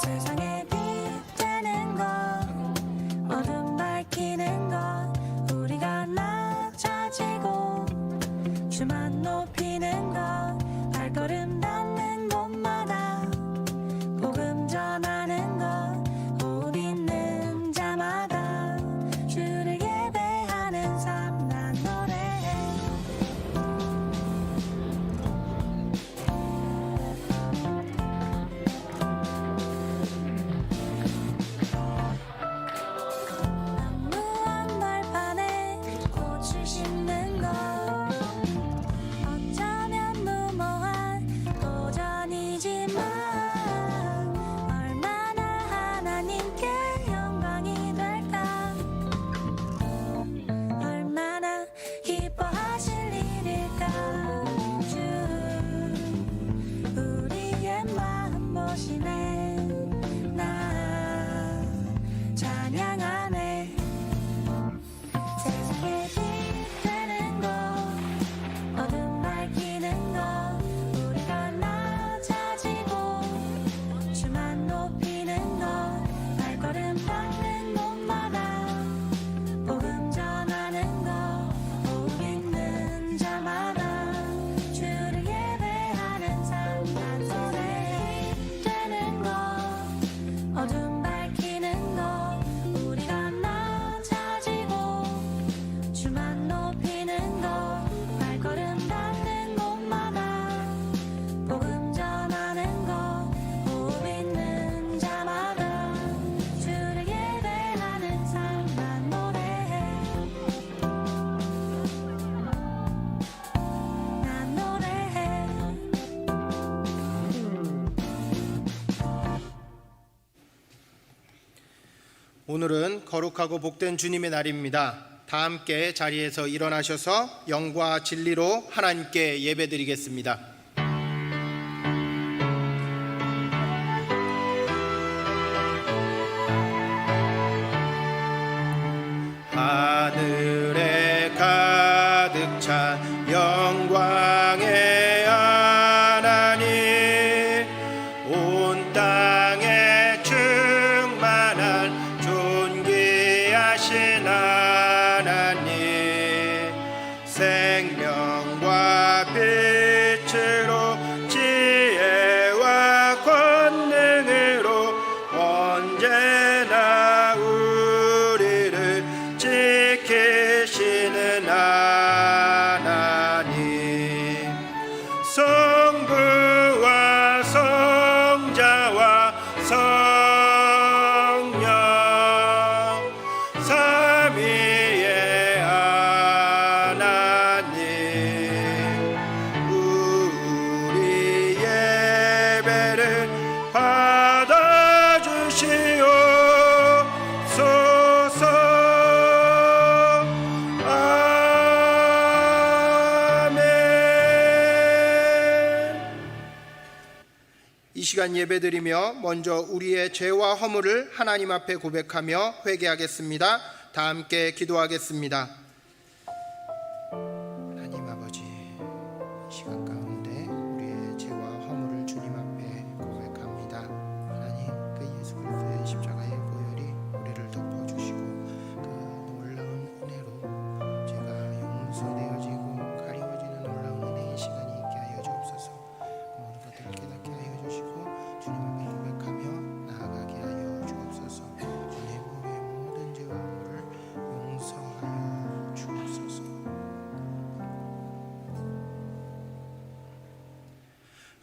세상에 빛 되는 것, 어둠 밝히는 것, 우리가 낮아지고 주만 높이는 것, 발걸음 닿는 곳마다 복음 전하는 것, 옷 있는 자마다 주를 예배하는 삶. 난 노래해. 무한 벌판에 꽃을 심는 것, 어쩌면 무모한 도전이지만 얼마나 하나님께 영광이 될까, 얼마나 기뻐하실 일일까. 주 우리의 마음 보시네. 나 찬양하네. 세상에 빛 되는 것, 어둠 밝히는 것, 우리가 낮아지고 주만 높이는 것, 발걸음 닿는 곳마다 복음 전하는 것, 복 있는 자마다 주를 예배하는 삶. 난 노래해. 되는 것, 어둠 밝히는 것, 우리가 낮아지고 주만 높이는 것, 발걸음 닿는 곳마다 복음 전하는 것, 복 있는 자마다 주를 예배하는 삶. 난 노래해. 난 노래해. 오늘은 거룩하고 복된 주님의 날입니다. 다 함께 자리에서 일어나셔서 영과 진리로 하나님께 예배드리겠습니다. 하늘에 가득 찬 영광의 하나님, 온 땅에 충만한 존귀하신 하나님, 생명과 빛으로 지혜와 권능으로 언제나 우리를 지키시는 하나님, 성부와 성자와 성령 삼위의 하나님, 우리 예배를 받아주시옵소서. 이 시간 예배드리며 먼저 우리의 죄와 허물을 하나님 앞에 고백하며 회개하겠습니다. 다 함께 기도하겠습니다. 하나님 아버지, 이 시간 가운데 우리의 죄와 허물을 주님 앞에 고백합니다. 하나님, 그 예수 그리스도의 십자가의 보혈이 우리를 덮어주시고 그 놀라운 은혜로 죄가 용서되어지고 가리워지는 놀라운 은혜의 시간이 있게 하여 주옵소서. 모든 것들을 깨닫게 하여 주시고 주님 앞에 고백하며 나아가게 하여 주옵소서. 주님, 우리의 모든 죄와 허물을 용서하여 주옵소서.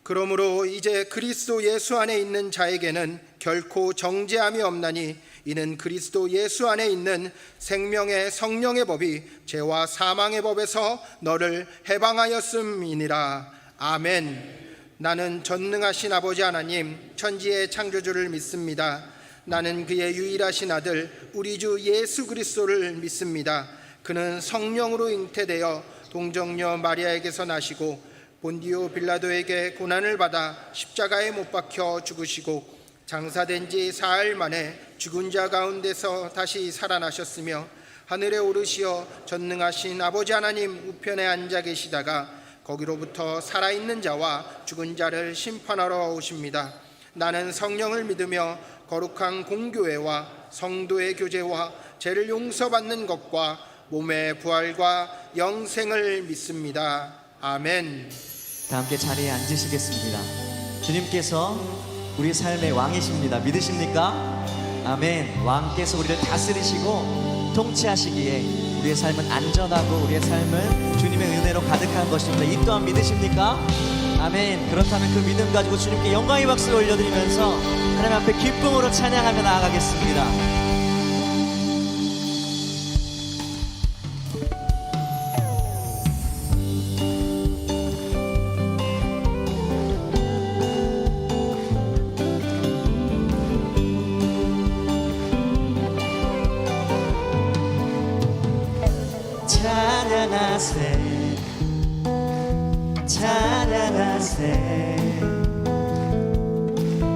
그러므로 이제 그리스도 예수 안에 있는 자에게는 결코 정죄함이 없나니, 이는 그리스도 예수 안에 있는 생명의 성령의 법이 죄와 사망의 법에서 너를 해방하였음이니라. 아멘. 나는 전능하신 아버지 하나님, 천지의 창조주를 믿습니다. 나는 그의 유일하신 아들 우리 주 예수 그리스도를 믿습니다. 그는 성령으로 잉태되어 동정녀 마리아에게서 나시고 본디오 빌라도에게 고난을 받아 십자가에 못 박혀 죽으시고 장사된 지 사흘 만에 죽은 자 가운데서 다시 살아나셨으며 하늘에 오르시어 전능하신 아버지 하나님 우편에 앉아 계시다가 거기로부터 살아있는 자와 죽은 자를 심판하러 오십니다. 나는 성령을 믿으며 거룩한 공교회와 성도의 교제와 죄를 용서받는 것과 몸의 부활과 영생을 믿습니다. 아멘. 다 함께 자리에 앉으시겠습니다. 주님께서 우리 삶의 왕이십니다. 믿으십니까? 아멘. 왕께서 우리를 다스리시고 통치하시기에 우리의 삶은 안전하고 우리의 삶은 주님의 은혜로 가득한 것입니다. 이 또한 믿으십니까? 아멘. 그렇다면 그 믿음 가지고 주님께 영광의 박수를 올려드리면서 하나님 앞에 기쁨으로 찬양하며 나아가겠습니다. 찬양하세 찬양하세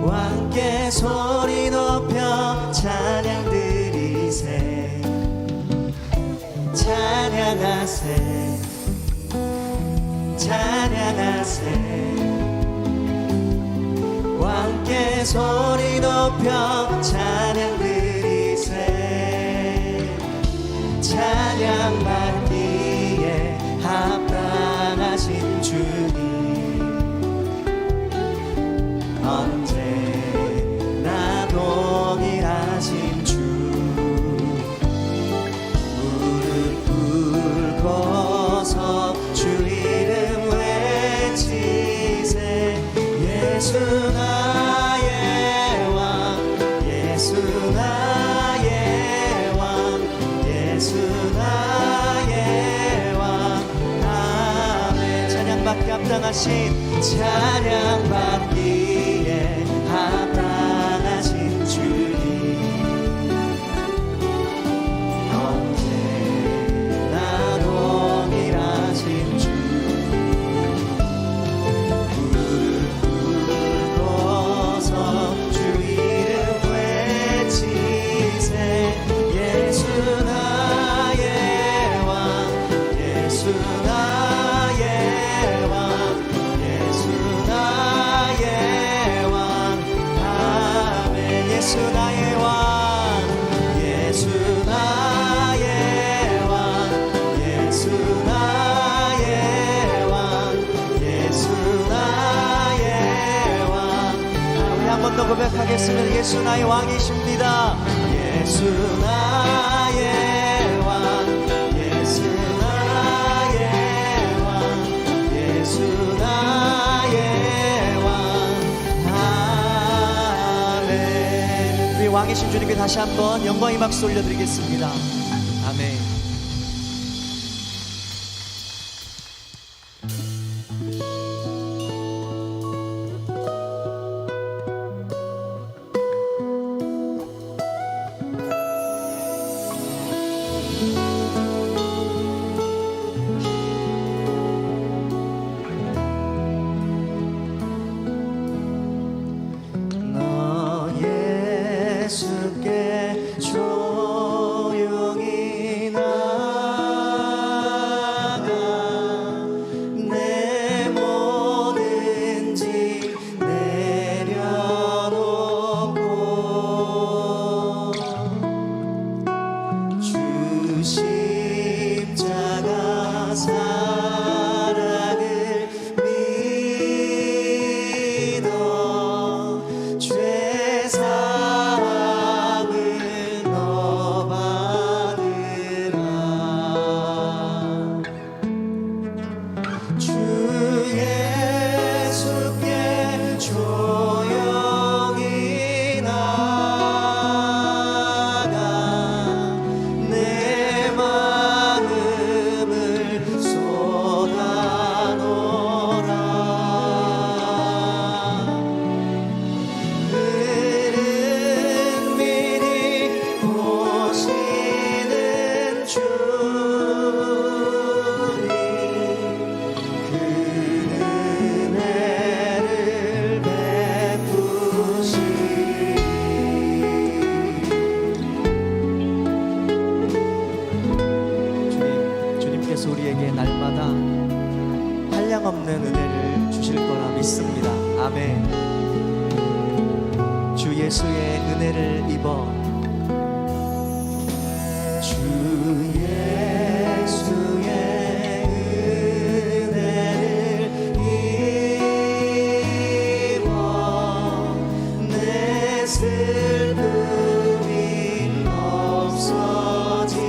왕께 소리 높여 찬양 드리세 찬양하세 찬양하세 왕께 소리 높여 찬양 드리세 찬양 받기에 합당하신 주님 언제나 동일하신 주 무릎 꿇고서 주 이름 외치세 예수 나의 왕 예수 나의 왕 예수 나의 왕 아멘. 찬양받기 합당하신 찬양받기에 합당하신 주님 언제나 동일하신 주 무릎 꿇고서 주 이름 외치세 예수 나의 왕 예수 나의 왕 예수 나의 왕 아멘. 예수 나의 왕 예수 나의 왕 예수 나의 왕 예수 나의 왕 우리 한 번 더 고백하겠습니다. 예수 나의 왕이십니다. 예수 나의 왕 예수 나의 왕 예수 나의 왕 아멘. 우리 왕이신 주님께 다시 한번 영광의 박수 올려드리겠습니다. 아멘. 너 예수께 조용히 나 예수의 은혜를 입어 주 예수의 은혜를 입어 내 슬픔이 없어지리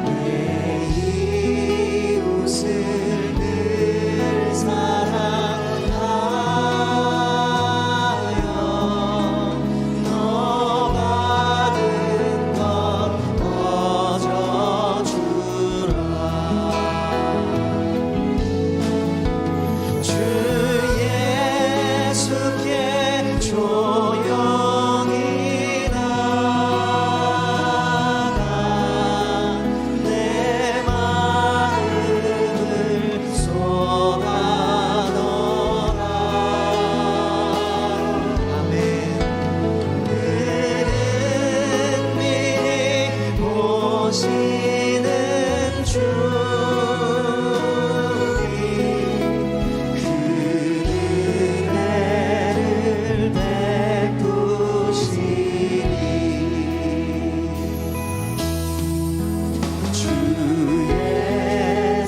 내 이웃을 늘 사랑하여 너 받은 것 거저주라 주 예수께 조용히 나가 내 마음을 쏟아놓으라 아멘 은밀히 보시는 주님 그 은혜를 베푸시니 주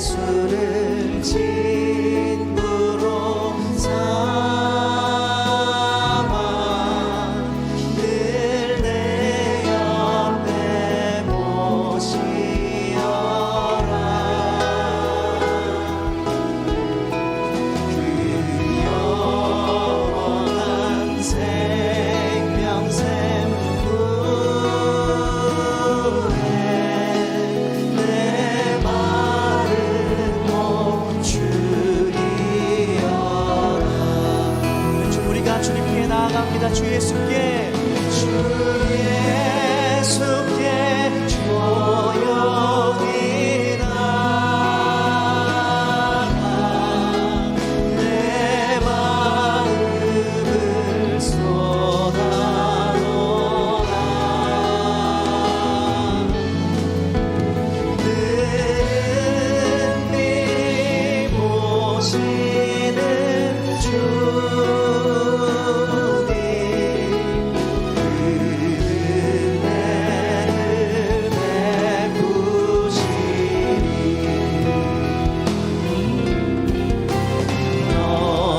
예수를 친구로 삼아 늘 내 옆에 모시어라 그 영원한 생명샘 후에 내 말을 못 줄이어라 우리가 주님께 나아갑니다 주 예수께 조용히 나가 내 마음을 쏟아놓으라 은밀히 보시는 주님 그 은혜를 베푸시니 너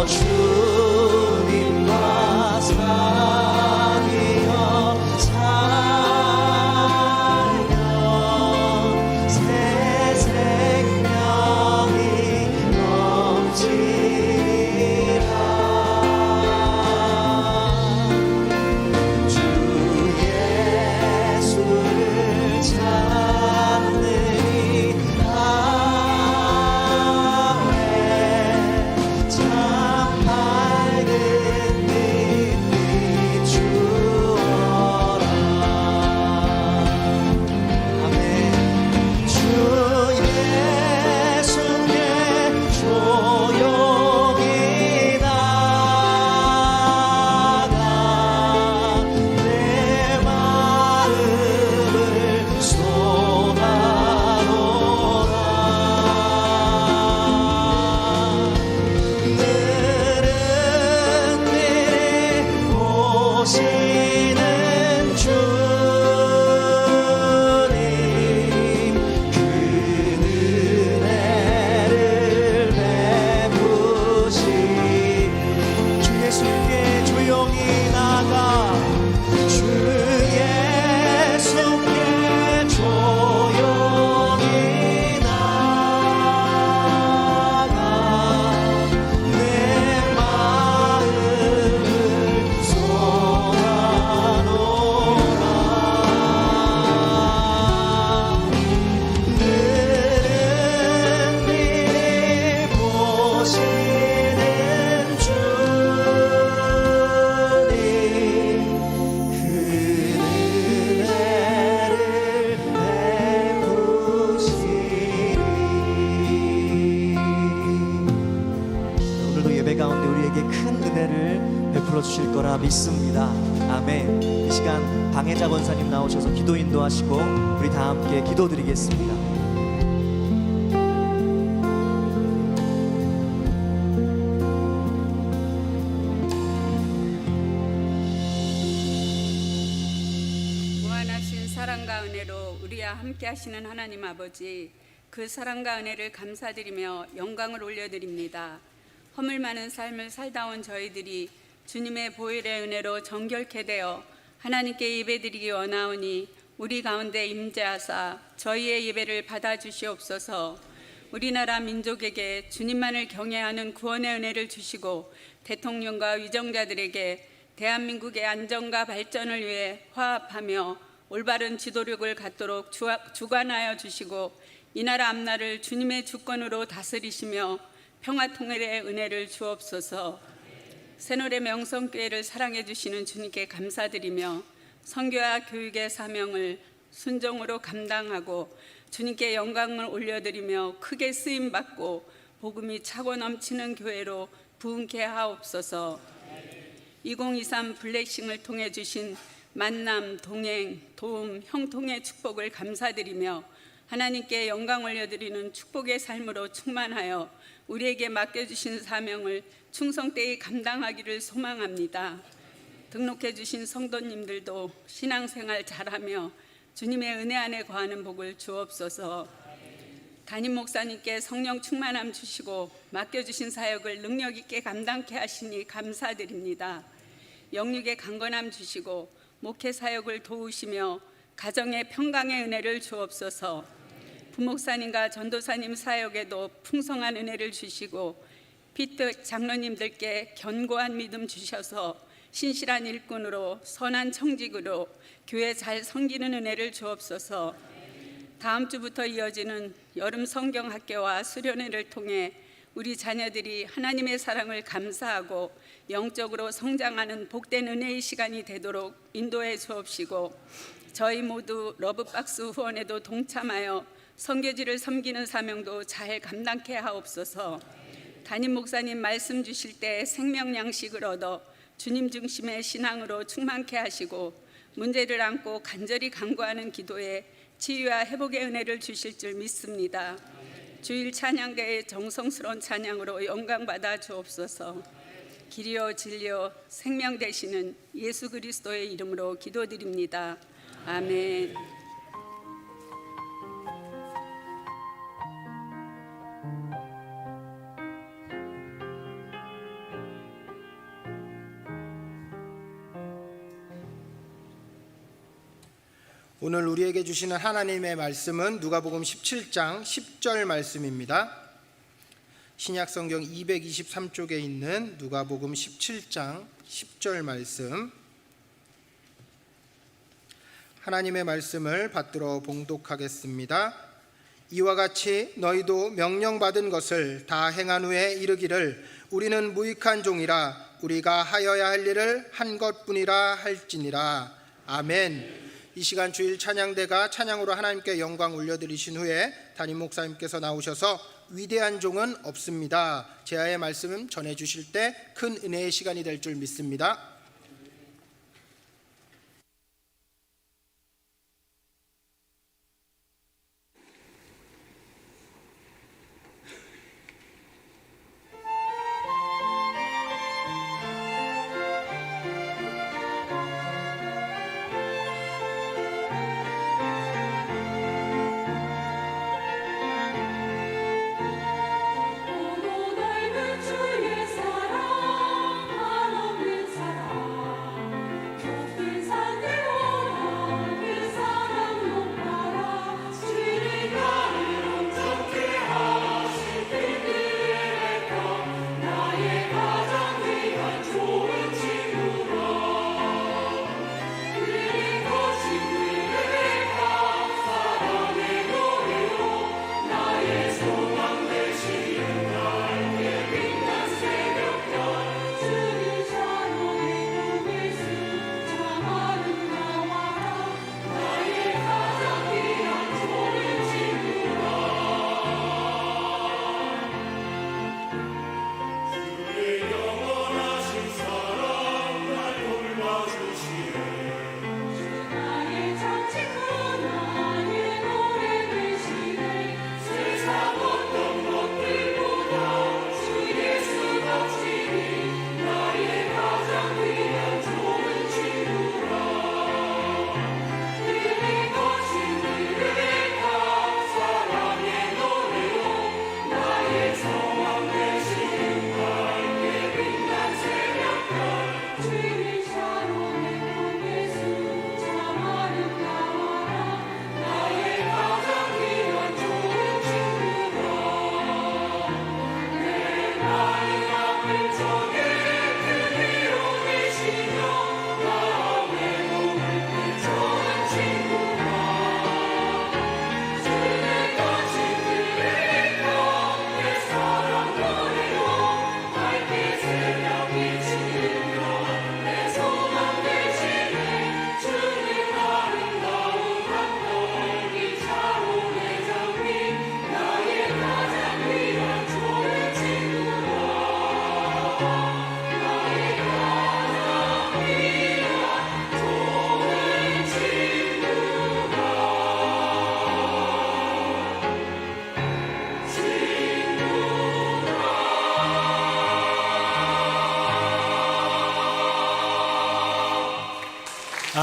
주님과 사귀어 살면 새 생명이 넘치리라 주 예수를 찾는 이 밤에 참 밝은 빛 비추어라 아멘 주 예수께 조용히 나가 내 마음을 쏟아놓으라 은밀히 보시는 주님 그 은혜를 베푸시니 주 예수께 조용히 나가 주 예수께 조용히 나가 내 마음을 쏟아놓으라 은밀히 보시는 주님 그 은혜를 베푸시니 오늘도 예배 가운데 우리에게 큰 은혜를 베풀어 주실 거라 믿습니다 아멘 이 시간 방해자 권사님 나오셔서 기도 인도하시고 우리 다 함께 기도드리겠습니다 사랑과 은혜로 우리와 함께 하시는 하나님 아버지, 그 사랑과 은혜를 감사드리며 영광을 올려드립니다. 허물 많은 삶을 살다 온 저희들이 주님의 보혈의 은혜로 정결케 되어 하나님께 예배드리기 원하오니 우리 가운데 임재하사 저희의 예배를 받아주시옵소서. 우리나라 민족에게 주님만을 경외하는 구원의 은혜를 주시고 대통령과 위정자들에게 대한민국의 안정과 발전을 위해 화합하며 올바른 지도력을 갖도록 주관하여 주시고 이 나라 앞날을 주님의 주권으로 다스리시며 평화통일의 은혜를 주옵소서. 새노래 명성교회를 사랑해 주시는 주님께 감사드리며 선교와 교육의 사명을 순종으로 감당하고 주님께 영광을 올려드리며 크게 쓰임받고 복음이 차고 넘치는 교회로 부흥케 하옵소서. 2023 블레싱을 통해 주신 만남, 동행, 도움, 형통의 축복을 감사드리며 하나님께 영광 올려드리는 축복의 삶으로 충만하여 우리에게 맡겨주신 사명을 충성되이 감당하기를 소망합니다. 등록해 주신 성도님들도 신앙생활 잘하며 주님의 은혜 안에 거하는 복을 주옵소서. 담임 목사님께 성령 충만함 주시고 맡겨주신 사역을 능력 있게 감당케 하시니 감사드립니다. 영육의 강건함 주시고 목회 사역을 도우시며 가정의 평강의 은혜를 주옵소서. 부목사님과 전도사님 사역에도 풍성한 은혜를 주시고 피트 장로님들께 견고한 믿음 주셔서 신실한 일꾼으로 선한 청직으로 교회 잘 섬기는 은혜를 주옵소서. 다음 주부터 이어지는 여름 성경학교와 수련회를 통해 우리 자녀들이 하나님의 사랑을 감사하고 영적으로 성장하는 복된 은혜의 시간이 되도록 인도해 주옵시고 저희 모두 러브박스 후원에도 동참하여 선교지를 섬기는 사명도 잘 감당케 하옵소서. 담임 목사님 말씀 주실 때 생명 양식을 얻어 주님 중심의 신앙으로 충만케 하시고 문제를 안고 간절히 간구하는 기도에 치유와 회복의 은혜를 주실 줄 믿습니다. 주일 찬양대의 정성스러운 찬양으로 영광받아 주옵소서. 길이요 진리요 생명 되시는 예수 그리스도의 이름으로 기도드립니다. 아멘. 오늘 우리에게 주시는 하나님의 말씀은 누가복음 17장 10절 말씀입니다. 신약성경 223쪽에 있는 누가복음 17장 10절 말씀, 하나님의 말씀을 받들어 봉독하겠습니다. 이와 같이 너희도 명령받은 것을 다 행한 후에 이르기를 우리는 무익한 종이라 우리가 하여야 할 일을 한 것뿐이라 할지니라. 아멘. 이 시간 주일 찬양대가 찬양으로 하나님께 영광 올려드리신 후에 담임 목사님께서 나오셔서 위대한 종은 없습니다 제하의 말씀 전해주실 때 큰 은혜의 시간이 될 줄 믿습니다. 오고 넓은 주의 사랑 한없는 사랑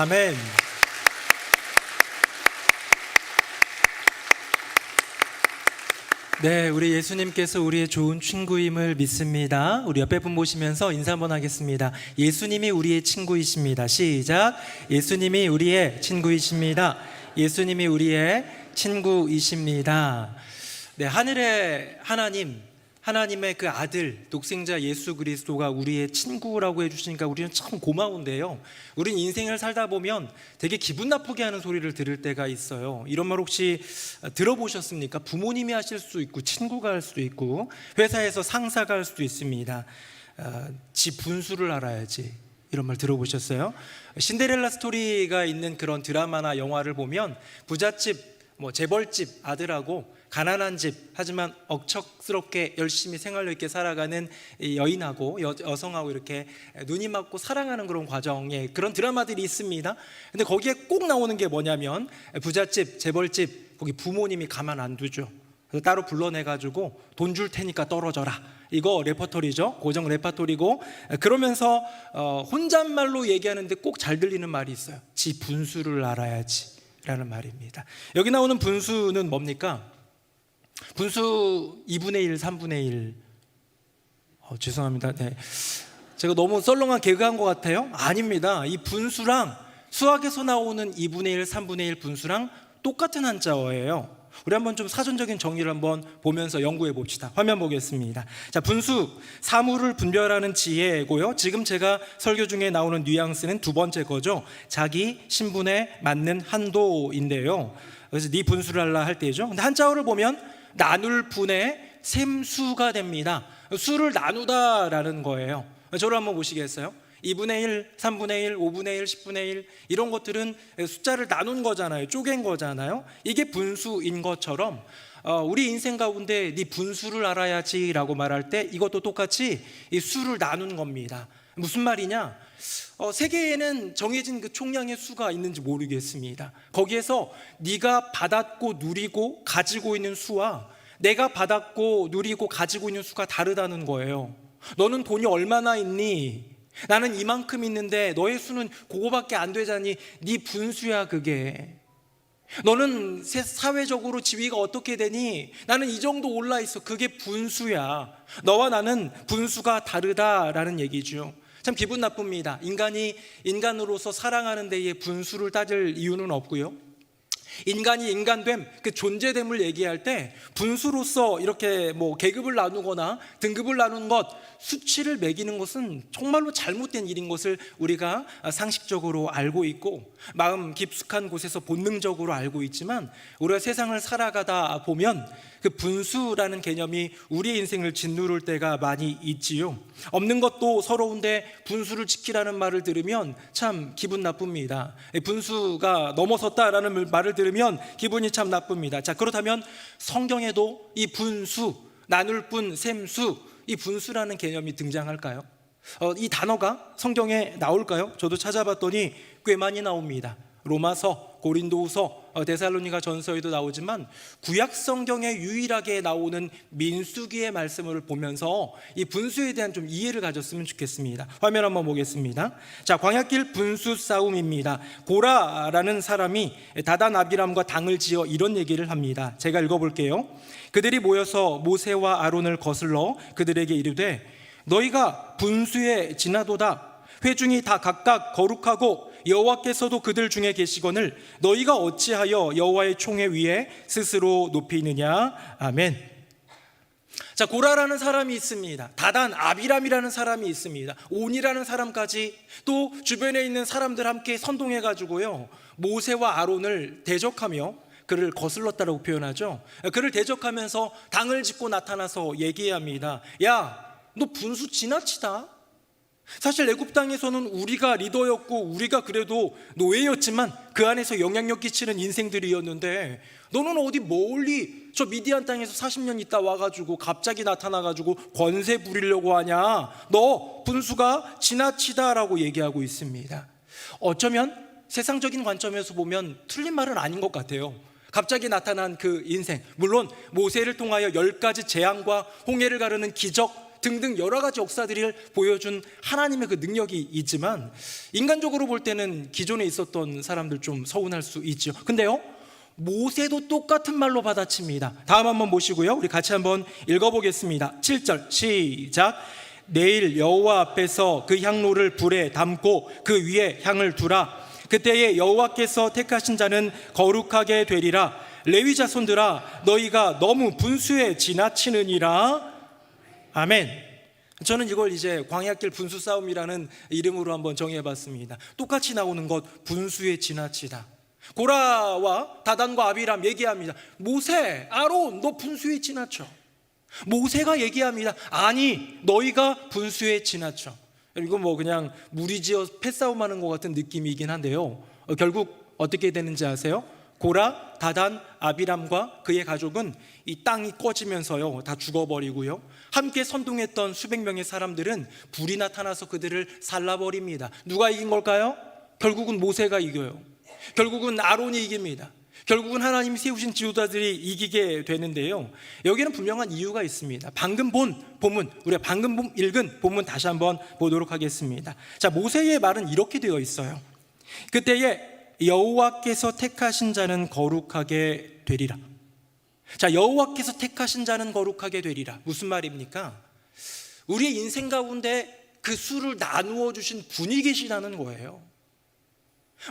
아멘. 네, 우리 예수님께서 우리의 좋은 친구임을 믿습니다. 우리 옆에 분 보시면서 인사 한번 하겠습니다. 예수님이 우리의 친구이십니다. 시작. 예수님이 우리의 친구이십니다. 예수님이 우리의 친구이십니다. 네, 하늘의 하나님의 그 아들 독생자 예수 그리스도가 우리의 친구라고 해주시니까 우리는 참 고마운데요, 우린 인생을 살다 보면 되게 기분 나쁘게 하는 소리를 들을 때가 있어요. 이런 말 혹시 들어보셨습니까? 부모님이 하실 수 있고, 친구가 할 수도 있고, 회사에서 상사가 할 수도 있습니다. 지 분수를 알아야지, 이런 말 들어보셨어요? 신데렐라 스토리가 있는 그런 드라마나 영화를 보면 부잣집, 재벌집 아들하고 가난한 집, 하지만 억척스럽게 열심히 생활력 있게 살아가는 여인하고 여성하고 이렇게 눈이 맞고 사랑하는 그런 과정에 그런 드라마들이 있습니다. 근데 거기에 꼭 나오는 게 뭐냐면, 부잣집, 재벌집, 거기 부모님이 가만 안 두죠. 그래서 따로 불러내가지고 돈 줄 테니까 떨어져라, 이거 레퍼토리죠. 고정 레퍼토리고, 그러면서 혼잣말로 얘기하는데 꼭 잘 들리는 말이 있어요. 지 분수를 알아야지 라는 말입니다. 여기 나오는 분수는 뭡니까? 분수 2분의 1, 3분의 1. 죄송합니다. 네. 제가 너무 썰렁한 개그한 것 같아요? 아닙니다. 이 분수랑 수학에서 나오는 2분의 1, 3분의 1 분수랑 똑같은 한자어예요. 우리 한번 좀 사전적인 정의를 한번 보면서 연구해 봅시다. 화면 보겠습니다. 자, 분수, 사물을 분별하는 지혜고요. 지금 제가 설교 중에 나오는 뉘앙스는 두 번째 거죠. 자기 신분에 맞는 한도인데요. 그래서 네 분수를 알라 할 때죠. 근데 한자어를 보면 나눌 분의 셈수가 됩니다. 수를 나누다라는 거예요. 저를 한번 보시겠어요? 2분의 1, 3분의 1, 5분의 1, 10분의 1 이런 것들은 숫자를 나눈 거잖아요. 쪼갠 거잖아요. 이게 분수인 것처럼 우리 인생 가운데 네 분수를 알아야지 라고 말할 때 이것도 똑같이 이 수를 나눈 겁니다. 무슨 말이냐? 세계에는 정해진 그 총량의 수가 있는지 모르겠습니다. 거기에서 네가 받았고 누리고 가지고 있는 수와 내가 받았고 누리고 가지고 있는 수가 다르다는 거예요. 너는 돈이 얼마나 있니? 나는 이만큼 있는데 너의 수는 그거밖에 안 되자니 네 분수야 그게. 너는 사회적으로 지위가 어떻게 되니? 나는 이 정도 올라 있어. 그게 분수야. 너와 나는 분수가 다르다라는 얘기죠. 참 기분 나쁩니다. 인간이 인간으로서 사랑하는 데에 분수를 따질 이유는 없고요. 인간이 인간됨, 그 존재됨을 얘기할 때 분수로서 이렇게 계급을 나누거나 등급을 나누는 것, 수치를 매기는 것은 정말로 잘못된 일인 것을 우리가 상식적으로 알고 있고 마음 깊숙한 곳에서 본능적으로 알고 있지만, 우리가 세상을 살아가다 보면 그 분수라는 개념이 우리의 인생을 짓누를 때가 많이 있지요. 없는 것도 서러운데 분수를 지키라는 말을 들으면 참 기분 나쁩니다. 분수가 넘어섰다라는 말을 들으면 기분이 참 나쁩니다. 자, 그렇다면 성경에도 이 분수, 나눌 분, 셈수, 이 분수라는 개념이 등장할까요? 이 단어가 성경에 나올까요? 저도 찾아봤더니 꽤 많이 나옵니다. 로마서, 고린도후서, 데살로니가 전서에도 나오지만 구약 성경에 유일하게 나오는 민수기의 말씀을 보면서 이 분수에 대한 좀 이해를 가졌으면 좋겠습니다. 화면 한번 보겠습니다. 자, 광야길 분수 싸움입니다. 고라라는 사람이 다단 아비람과 당을 지어 이런 얘기를 합니다. 제가 읽어볼게요. 그들이 모여서 모세와 아론을 거슬러 그들에게 이르되 너희가 분수에 지나도다. 회중이 다 각각 거룩하고 여호와께서도 그들 중에 계시거늘 너희가 어찌하여 여호와의 총회 위에 스스로 높이느냐. 아멘. 자, 고라라는 사람이 있습니다. 다단 아비람이라는 사람이 있습니다. 온이라는 사람까지, 또 주변에 있는 사람들 함께 선동해 가지고요 모세와 아론을 대적하며 그를 거슬렀다라고 표현하죠. 그를 대적하면서 당을 짓고 나타나서 얘기합니다. 야, 너 분수 지나치다. 사실 애굽 땅에서는 우리가 리더였고 우리가 그래도 노예였지만 그 안에서 영향력 끼치는 인생들이었는데 너는 어디 멀리 저 미디안 땅에서 40년 있다 와가지고 갑자기 나타나가지고 권세 부리려고 하냐. 너 분수가 지나치다라고 얘기하고 있습니다. 어쩌면 세상적인 관점에서 보면 틀린 말은 아닌 것 같아요. 갑자기 나타난 그 인생, 물론 모세를 통하여 10가지 재앙과 홍해를 가르는 기적, 등등 여러 가지 역사들을 보여준 하나님의 그 능력이 있지만 인간적으로 볼 때는 기존에 있었던 사람들 좀 서운할 수 있죠. 근데요, 모세도 똑같은 말로 받아칩니다. 다음 한번 보시고요, 우리 같이 한번 읽어보겠습니다. 7절 시작. 내일 여호와 앞에서 그 향로를 불에 담고 그 위에 향을 두라. 그때에 여호와께서 택하신 자는 거룩하게 되리라. 레위 자손들아, 너희가 너무 분수에 지나치느니라. 아멘. 저는 이걸 이제 광야길 분수 싸움이라는 이름으로 한번 정해봤습니다. 똑같이 나오는 것, 분수에 지나치다. 고라와 다단과 아비람 얘기합니다. 모세, 아론, 너 분수에 지나쳐. 모세가 얘기합니다. 아니, 너희가 분수에 지나쳐. 이건 뭐 그냥 무리지어 패싸움하는 것 같은 느낌이긴 한데요, 결국 어떻게 되는지 아세요? 고라, 다단, 아비람과 그의 가족은 이 땅이 꺼지면서요 다 죽어버리고요, 함께 선동했던 수백 명의 사람들은 불이 나타나서 그들을 살라버립니다. 누가 이긴 걸까요? 결국은 모세가 이겨요. 결국은 아론이 이깁니다. 결국은 하나님이 세우신 지도자들이 이기게 되는데요, 여기는 분명한 이유가 있습니다. 방금 본 본문, 우리가 방금 읽은 본문 다시 한번 보도록 하겠습니다. 자, 모세의 말은 이렇게 되어 있어요. 그때에 여호와께서 택하신 자는 거룩하게 되리라. 자, 여호와께서 택하신 자는 거룩하게 되리라. 무슨 말입니까? 우리의 인생 가운데 그 수를 나누어 주신 분이 계시다는 거예요.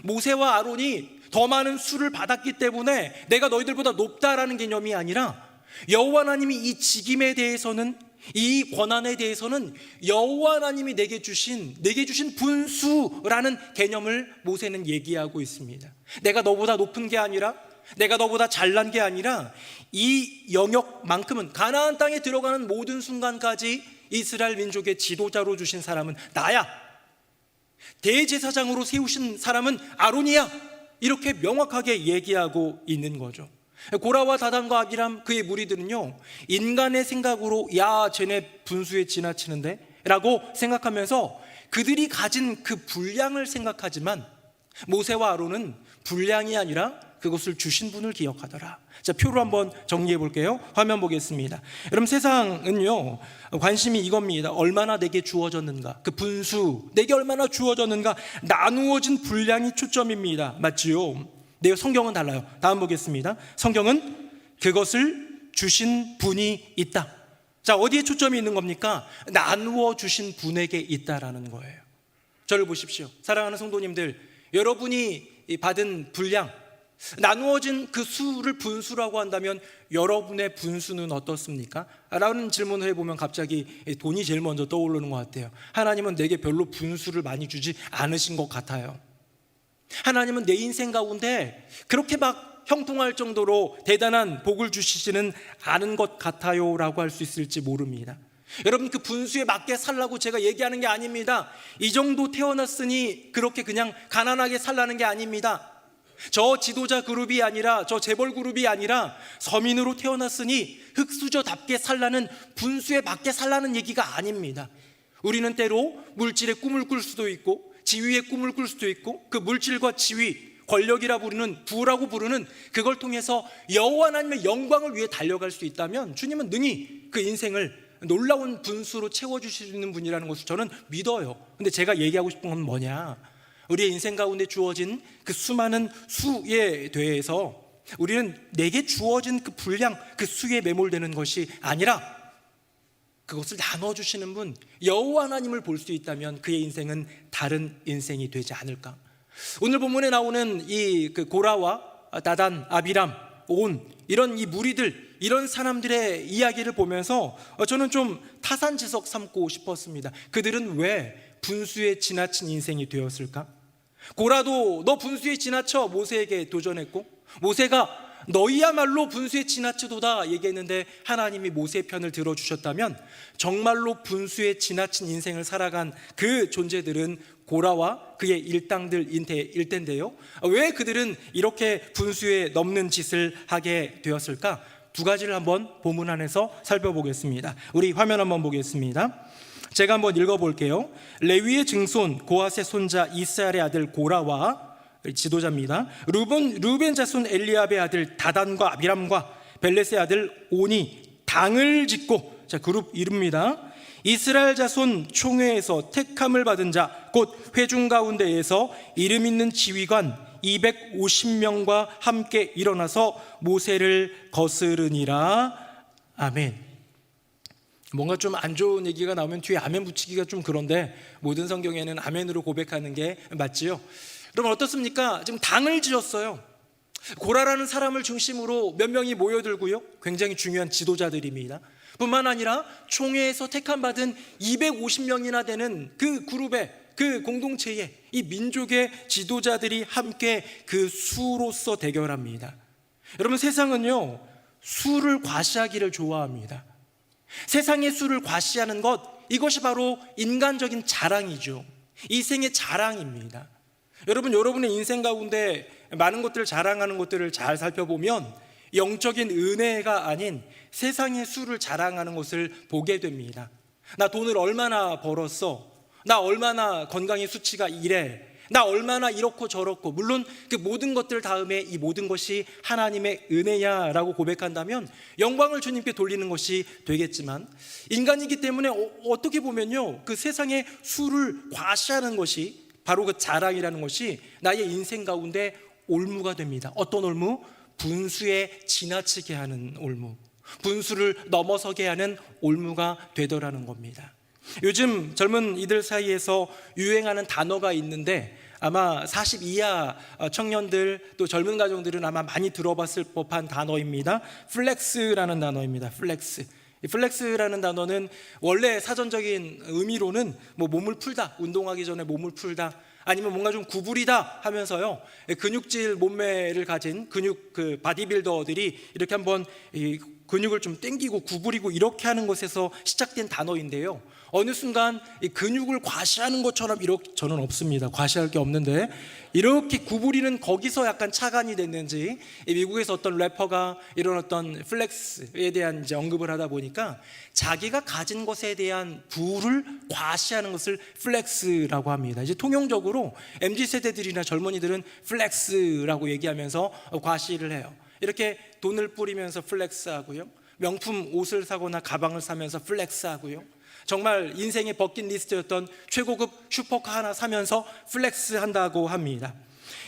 모세와 아론이 더 많은 수를 받았기 때문에 내가 너희들보다 높다라는 개념이 아니라, 여호와 하나님이 이 직임에 대해서는, 이 권한에 대해서는 여호와 하나님이 내게 주신 분수라는 개념을 모세는 얘기하고 있습니다. 내가 너보다 높은 게 아니라, 내가 너보다 잘난 게 아니라, 이 영역만큼은, 가나안 땅에 들어가는 모든 순간까지 이스라엘 민족의 지도자로 주신 사람은 나야. 대제사장으로 세우신 사람은 아론이야. 이렇게 명확하게 얘기하고 있는 거죠. 고라와 다단과 아비람, 그의 무리들은요, 인간의 생각으로 야, 쟤네 분수에 지나치는데 라고 생각하면서 그들이 가진 그 분량을 생각하지만, 모세와 아론은 분량이 아니라 그것을 주신 분을 기억하더라. 자, 표로 한번 정리해 볼게요. 화면 보겠습니다. 여러분, 세상은요 관심이 이겁니다. 얼마나 내게 주어졌는가, 그 분수, 내게 얼마나 주어졌는가, 나누어진 분량이 초점입니다. 맞지요? 네, 성경은 달라요. 다음 보겠습니다. 성경은 그것을 주신 분이 있다. 자, 어디에 초점이 있는 겁니까? 나누어 주신 분에게 있다라는 거예요. 저를 보십시오. 사랑하는 성도님들, 여러분이 받은 분량, 나누어진 그 수를 분수라고 한다면 여러분의 분수는 어떻습니까? 라는 질문을 해보면 갑자기 돈이 제일 먼저 떠오르는 것 같아요. 하나님은 내게 별로 분수를 많이 주지 않으신 것 같아요. 하나님은 내 인생 가운데 그렇게 막 형통할 정도로 대단한 복을 주시지는 않은 것 같아요 라고 할 수 있을지 모릅니다. 여러분, 그 분수에 맞게 살라고 제가 얘기하는 게 아닙니다. 이 정도 태어났으니 그렇게 그냥 가난하게 살라는 게 아닙니다. 저 지도자 그룹이 아니라, 저 재벌 그룹이 아니라 서민으로 태어났으니 흙수저답게 살라는, 분수에 맞게 살라는 얘기가 아닙니다. 우리는 때로 물질의 꿈을 꿀 수도 있고 지위의 꿈을 꿀 수도 있고, 그 물질과 지위, 권력이라 부르는, 부라고 부르는 그걸 통해서 여호와 하나님의 영광을 위해 달려갈 수 있다면 주님은 능히 그 인생을 놀라운 분수로 채워주시는 분이라는 것을 저는 믿어요. 근데 제가 얘기하고 싶은 건 뭐냐, 우리의 인생 가운데 주어진 그 수많은 수에 대해서 우리는 내게 주어진 그 분량, 그 수에 매몰되는 것이 아니라 그것을 나눠주시는 분, 여호와 하나님을 볼 수 있다면 그의 인생은 다른 인생이 되지 않을까. 오늘 본문에 나오는 이 그 고라와 다단, 아비람, 온, 이런 이 무리들, 이런 사람들의 이야기를 보면서 저는 좀 타산지석 삼고 싶었습니다. 그들은 왜 분수에 지나친 인생이 되었을까? 고라도 너 분수에 지나쳐 모세에게 도전했고, 모세가 너희야말로 분수에 지나치도다 얘기했는데 하나님이 모세의 편을 들어주셨다면 정말로 분수에 지나친 인생을 살아간 그 존재들은 고라와 그의 일당들일 텐데요, 왜 그들은 이렇게 분수에 넘는 짓을 하게 되었을까? 두 가지를 한번 본문 안에서 살펴보겠습니다. 우리 화면 한번 보겠습니다. 제가 한번 읽어볼게요. 레위의 증손 고핫의 손자 이스라엘의 아들 고라와, 지도자입니다, 루벤 자손 엘리압의 아들 다단과 아비람과 벨렛의 아들 온이 당을 짓고, 자, 그룹 이름입니다. 이스라엘 자손 총회에서 택함을 받은 자 곧 회중 가운데에서 이름 있는 지휘관 250명과 함께 일어나서 모세를 거스르니라. 아멘. 뭔가 좀 안 좋은 얘기가 나오면 뒤에 아멘 붙이기가 좀 그런데 모든 성경에는 아멘으로 고백하는 게 맞지요. 그럼 어떻습니까? 지금 당을 지었어요. 고라라는 사람을 중심으로 몇 명이 모여들고요, 굉장히 중요한 지도자들입니다. 뿐만 아니라 총회에서 택함받은 250명이나 되는 그 그룹에, 그 공동체에 이 민족의 지도자들이 함께 그 수로서 대결합니다. 여러분, 세상은요 수를 과시하기를 좋아합니다. 세상의 수를 과시하는 것, 이것이 바로 인간적인 자랑이죠. 이생의 자랑입니다. 여러분, 여러분의 인생 가운데 많은 것들을 자랑하는 것들을 잘 살펴보면 영적인 은혜가 아닌 세상의 수를 자랑하는 것을 보게 됩니다. 나 돈을 얼마나 벌었어, 나 얼마나 건강의 수치가 이래, 나 얼마나 이렇고 저렇고. 물론 그 모든 것들 다음에 이 모든 것이 하나님의 은혜야 라고 고백한다면 영광을 주님께 돌리는 것이 되겠지만, 인간이기 때문에 어떻게 보면요 그 세상의 수를 과시하는 것이, 바로 그 자랑이라는 것이 나의 인생 가운데 올무가 됩니다. 어떤 올무? 분수에 지나치게 하는 올무, 분수를 넘어서게 하는 올무가 되더라는 겁니다. 요즘 젊은 이들 사이에서 유행하는 단어가 있는데, 아마 40 이하 청년들 또 젊은 가정들은 아마 많이 들어봤을 법한 단어입니다. 플렉스라는 단어입니다. 플렉스. 이 플렉스라는 단어는 원래 사전적인 의미로는 뭐 몸을 풀다, 운동하기 전에 몸을 풀다, 아니면 뭔가 좀 구부리다 하면서요, 근육질 몸매를 가진 그 바디빌더들이 이렇게 한번 이 근육을 좀 당기고 구부리고 이렇게 하는 것에서 시작된 단어인데요, 어느 순간 이 근육을 과시하는 것처럼, 이렇게, 저는 없습니다, 과시할 게 없는데, 이렇게 구부리는 거기서 약간 착안이 됐는지 미국에서 어떤 래퍼가 이런 어떤 플렉스에 대한 이제 언급을 하다 보니까 자기가 가진 것에 대한 부를 과시하는 것을 플렉스라고 합니다. 이제 통용적으로 MZ세대들이나 젊은이들은 플렉스라고 얘기하면서 과시를 해요. 이렇게 돈을 뿌리면서 플렉스하고요, 명품 옷을 사거나 가방을 사면서 플렉스하고요, 정말 인생의 버킷리스트였던 최고급 슈퍼카 하나 사면서 플렉스한다고 합니다.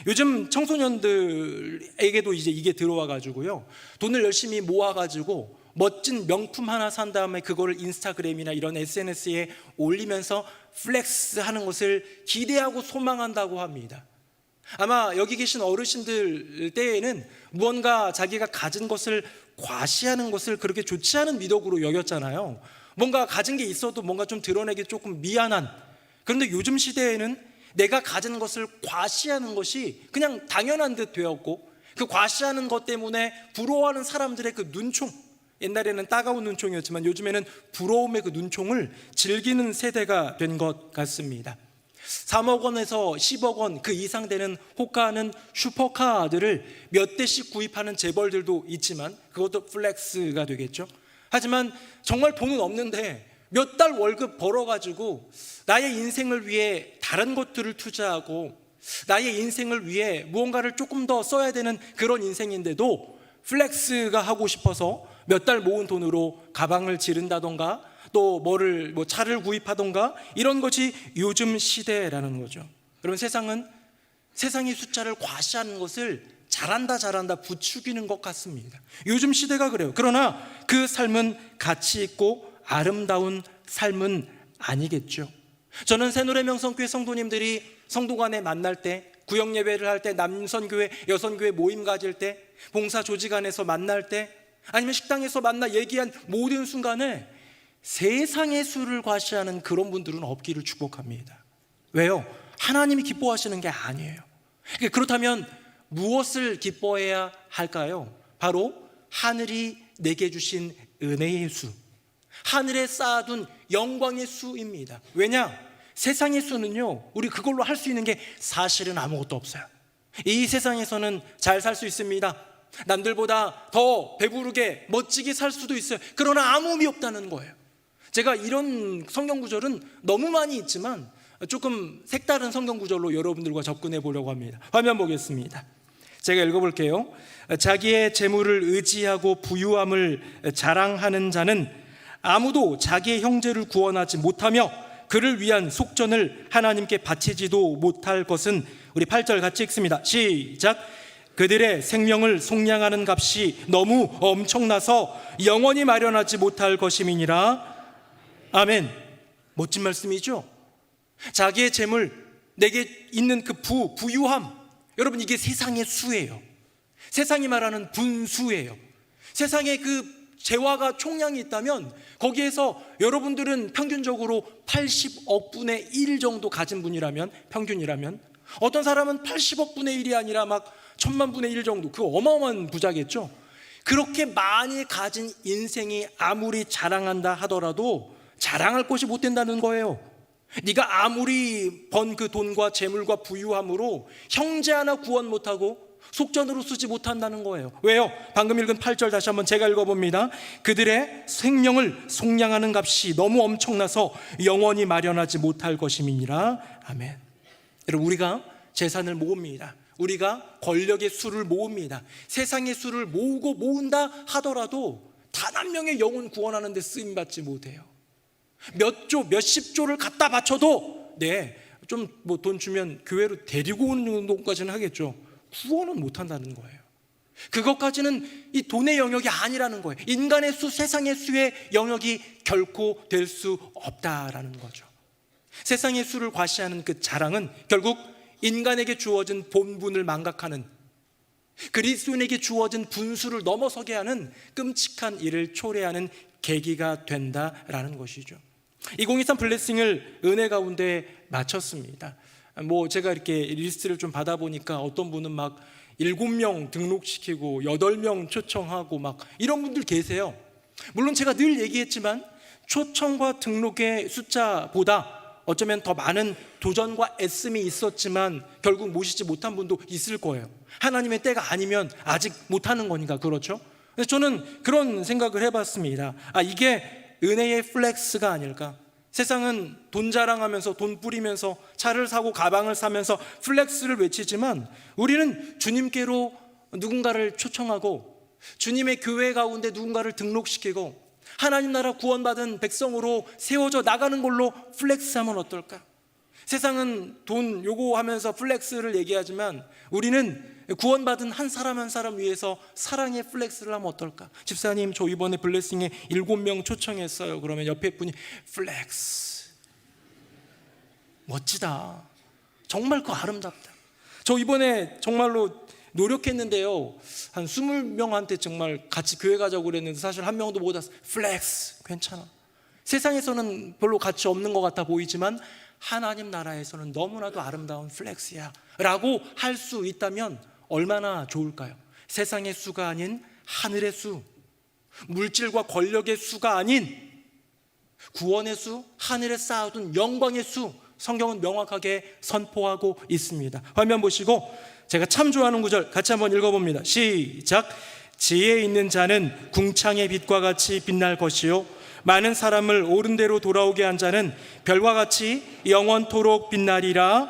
요즘 청소년들에게도 이제 이게 들어와 가지고요, 돈을 열심히 모아 가지고 멋진 명품 하나 산 다음에 그거를 인스타그램이나 이런 SNS에 올리면서 플렉스하는 것을 기대하고 소망한다고 합니다. 아마 여기 계신 어르신들 때에는 무언가 자기가 가진 것을 과시하는 것을 그렇게 좋지 않은 미덕으로 여겼잖아요. 뭔가 가진 게 있어도 뭔가 좀 드러내기 조금 미안한. 그런데 요즘 시대에는 내가 가진 것을 과시하는 것이 그냥 당연한 듯 되었고, 그 과시하는 것 때문에 부러워하는 사람들의 그 눈총, 옛날에는 따가운 눈총이었지만 요즘에는 부러움의 그 눈총을 즐기는 세대가 된 것 같습니다. 3억 원에서 10억 원 그 이상 되는 호가하는 슈퍼카들을 몇 대씩 구입하는 재벌들도 있지만 그것도 플렉스가 되겠죠. 하지만 정말 돈은 없는데 몇 달 월급 벌어가지고 나의 인생을 위해 다른 것들을 투자하고 나의 인생을 위해 무언가를 조금 더 써야 되는 그런 인생인데도 플렉스가 하고 싶어서 몇 달 모은 돈으로 가방을 지른다던가 또 차를 구입하던가, 이런 것이 요즘 시대라는 거죠. 여러분, 세상은 세상의 숫자를 과시하는 것을 잘한다 부추기는 것 같습니다. 요즘 시대가 그래요. 그러나 그 삶은 가치 있고 아름다운 삶은 아니겠죠. 저는 새노래명성교회 성도님들이 성도간에 만날 때, 구역 예배를 할 때, 남선교회, 여선교회 모임 가질 때, 봉사 조직 안에서 만날 때, 아니면 식당에서 만나 얘기한 모든 순간에 세상의 수를 과시하는 그런 분들은 없기를 축복합니다. 왜요? 하나님이 기뻐하시는 게 아니에요. 그렇다면 무엇을 기뻐해야 할까요? 바로 하늘이 내게 주신 은혜의 수, 하늘에 쌓아둔 영광의 수입니다. 왜냐? 세상의 수는요, 우리 그걸로 할 수 있는 게 사실은 아무것도 없어요. 이 세상에서는 잘 살 수 있습니다. 남들보다 더 배부르게 멋지게 살 수도 있어요. 그러나 아무 의미 없다는 거예요. 제가 이런 성경 구절은 너무 많이 있지만 조금 색다른 성경 구절로 여러분들과 접근해 보려고 합니다. 화면 보겠습니다. 제가 읽어볼게요. 자기의 재물을 의지하고 부유함을 자랑하는 자는 아무도 자기의 형제를 구원하지 못하며 그를 위한 속전을 하나님께 바치지도 못할 것은, 우리 8절 같이 읽습니다. 시작. 그들의 생명을 속량하는 값이 너무 엄청나서 영원히 마련하지 못할 것임이니라. 아멘. 멋진 말씀이죠. 자기의 재물, 내게 있는 그 부유함, 여러분 이게 세상의 수예요. 세상이 말하는 분수예요. 세상에 그 재화가 총량이 있다면 거기에서 여러분들은 평균적으로 80억 분의 1 정도 가진 분이라면, 평균이라면, 어떤 사람은 80억 분의 1이 아니라 막 1000만 분의 1 정도, 그 어마어마한 부자겠죠. 그렇게 많이 가진 인생이 아무리 자랑한다 하더라도 자랑할 것이 못 된다는 거예요. 네가 아무리 번 그 돈과 재물과 부유함으로 형제 하나 구원 못하고 속전으로 쓰지 못한다는 거예요. 왜요? 방금 읽은 8절 다시 한번 제가 읽어봅니다. 그들의 생명을 속량하는 값이 너무 엄청나서 영원히 마련하지 못할 것임이니라. 아멘. 여러분, 우리가 재산을 모읍니다. 우리가 권력의 수를 모읍니다. 세상의 수를 모으고 모은다 하더라도 단 한 명의 영혼 구원하는 데 쓰임받지 못해요. 몇 조, 몇십 조를 갖다 바쳐도 좀 뭐 돈 주면 교회로 데리고 오는 정도까지는 하겠죠. 구원은 못한다는 거예요. 그것까지는 이 돈의 영역이 아니라는 거예요. 인간의 수, 세상의 수의 영역이 결코 될 수 없다라는 거죠. 세상의 수를 과시하는 그 자랑은 결국 인간에게 주어진 본분을 망각하는, 그리스도인에게 주어진 분수를 넘어서게 하는 끔찍한 일을 초래하는 계기가 된다라는 것이죠. 2023 블레싱을 은혜 가운데 마쳤습니다. 뭐 제가 이렇게 리스트를 좀 받아보니까 어떤 분은 막 7명 등록시키고 8명 초청하고 막 이런 분들 계세요. 물론 제가 늘 얘기했지만 초청과 등록의 숫자보다 어쩌면 더 많은 도전과 애씀이 있었지만 결국 모시지 못한 분도 있을 거예요. 하나님의 때가 아니면 아직 못하는 거니까. 그렇죠? 그래서 저는 그런 생각을 해봤습니다. 이게 은혜의 플렉스가 아닐까. 세상은 돈 자랑하면서, 돈 뿌리면서, 차를 사고 가방을 사면서 플렉스를 외치지만 우리는 주님께로 누군가를 초청하고 주님의 교회 가운데 누군가를 등록시키고 하나님 나라 구원받은 백성으로 세워져 나가는 걸로 플렉스하면 어떨까? 세상은 돈 요구하면서 플렉스를 얘기하지만 우리는 구원받은 한 사람 한 사람 위해서 사랑의 플렉스를 하면 어떨까? 집사님, 저 이번에 블레싱에 7명 초청했어요. 그러면 옆에 분이 플렉스, 멋지다, 정말 그거 아름답다. 저 이번에 정말로 노력했는데요, 한 20명한테 정말 같이 교회 가자고 그랬는데 사실 한 명도 못 왔어. 플렉스, 괜찮아. 세상에서는 별로 가치 없는 것 같아 보이지만 하나님 나라에서는 너무나도 아름다운 플렉스야 라고 할 수 있다면 얼마나 좋을까요? 세상의 수가 아닌 하늘의 수, 물질과 권력의 수가 아닌 구원의 수, 하늘에 쌓아둔 영광의 수, 성경은 명확하게 선포하고 있습니다. 화면 보시고 제가 참 좋아하는 구절 같이 한번 읽어봅니다. 시작. 지혜 있는 자는 궁창의 빛과 같이 빛날 것이요 많은 사람을 옳은 대로 돌아오게 한 자는 별과 같이 영원토록 빛나리라.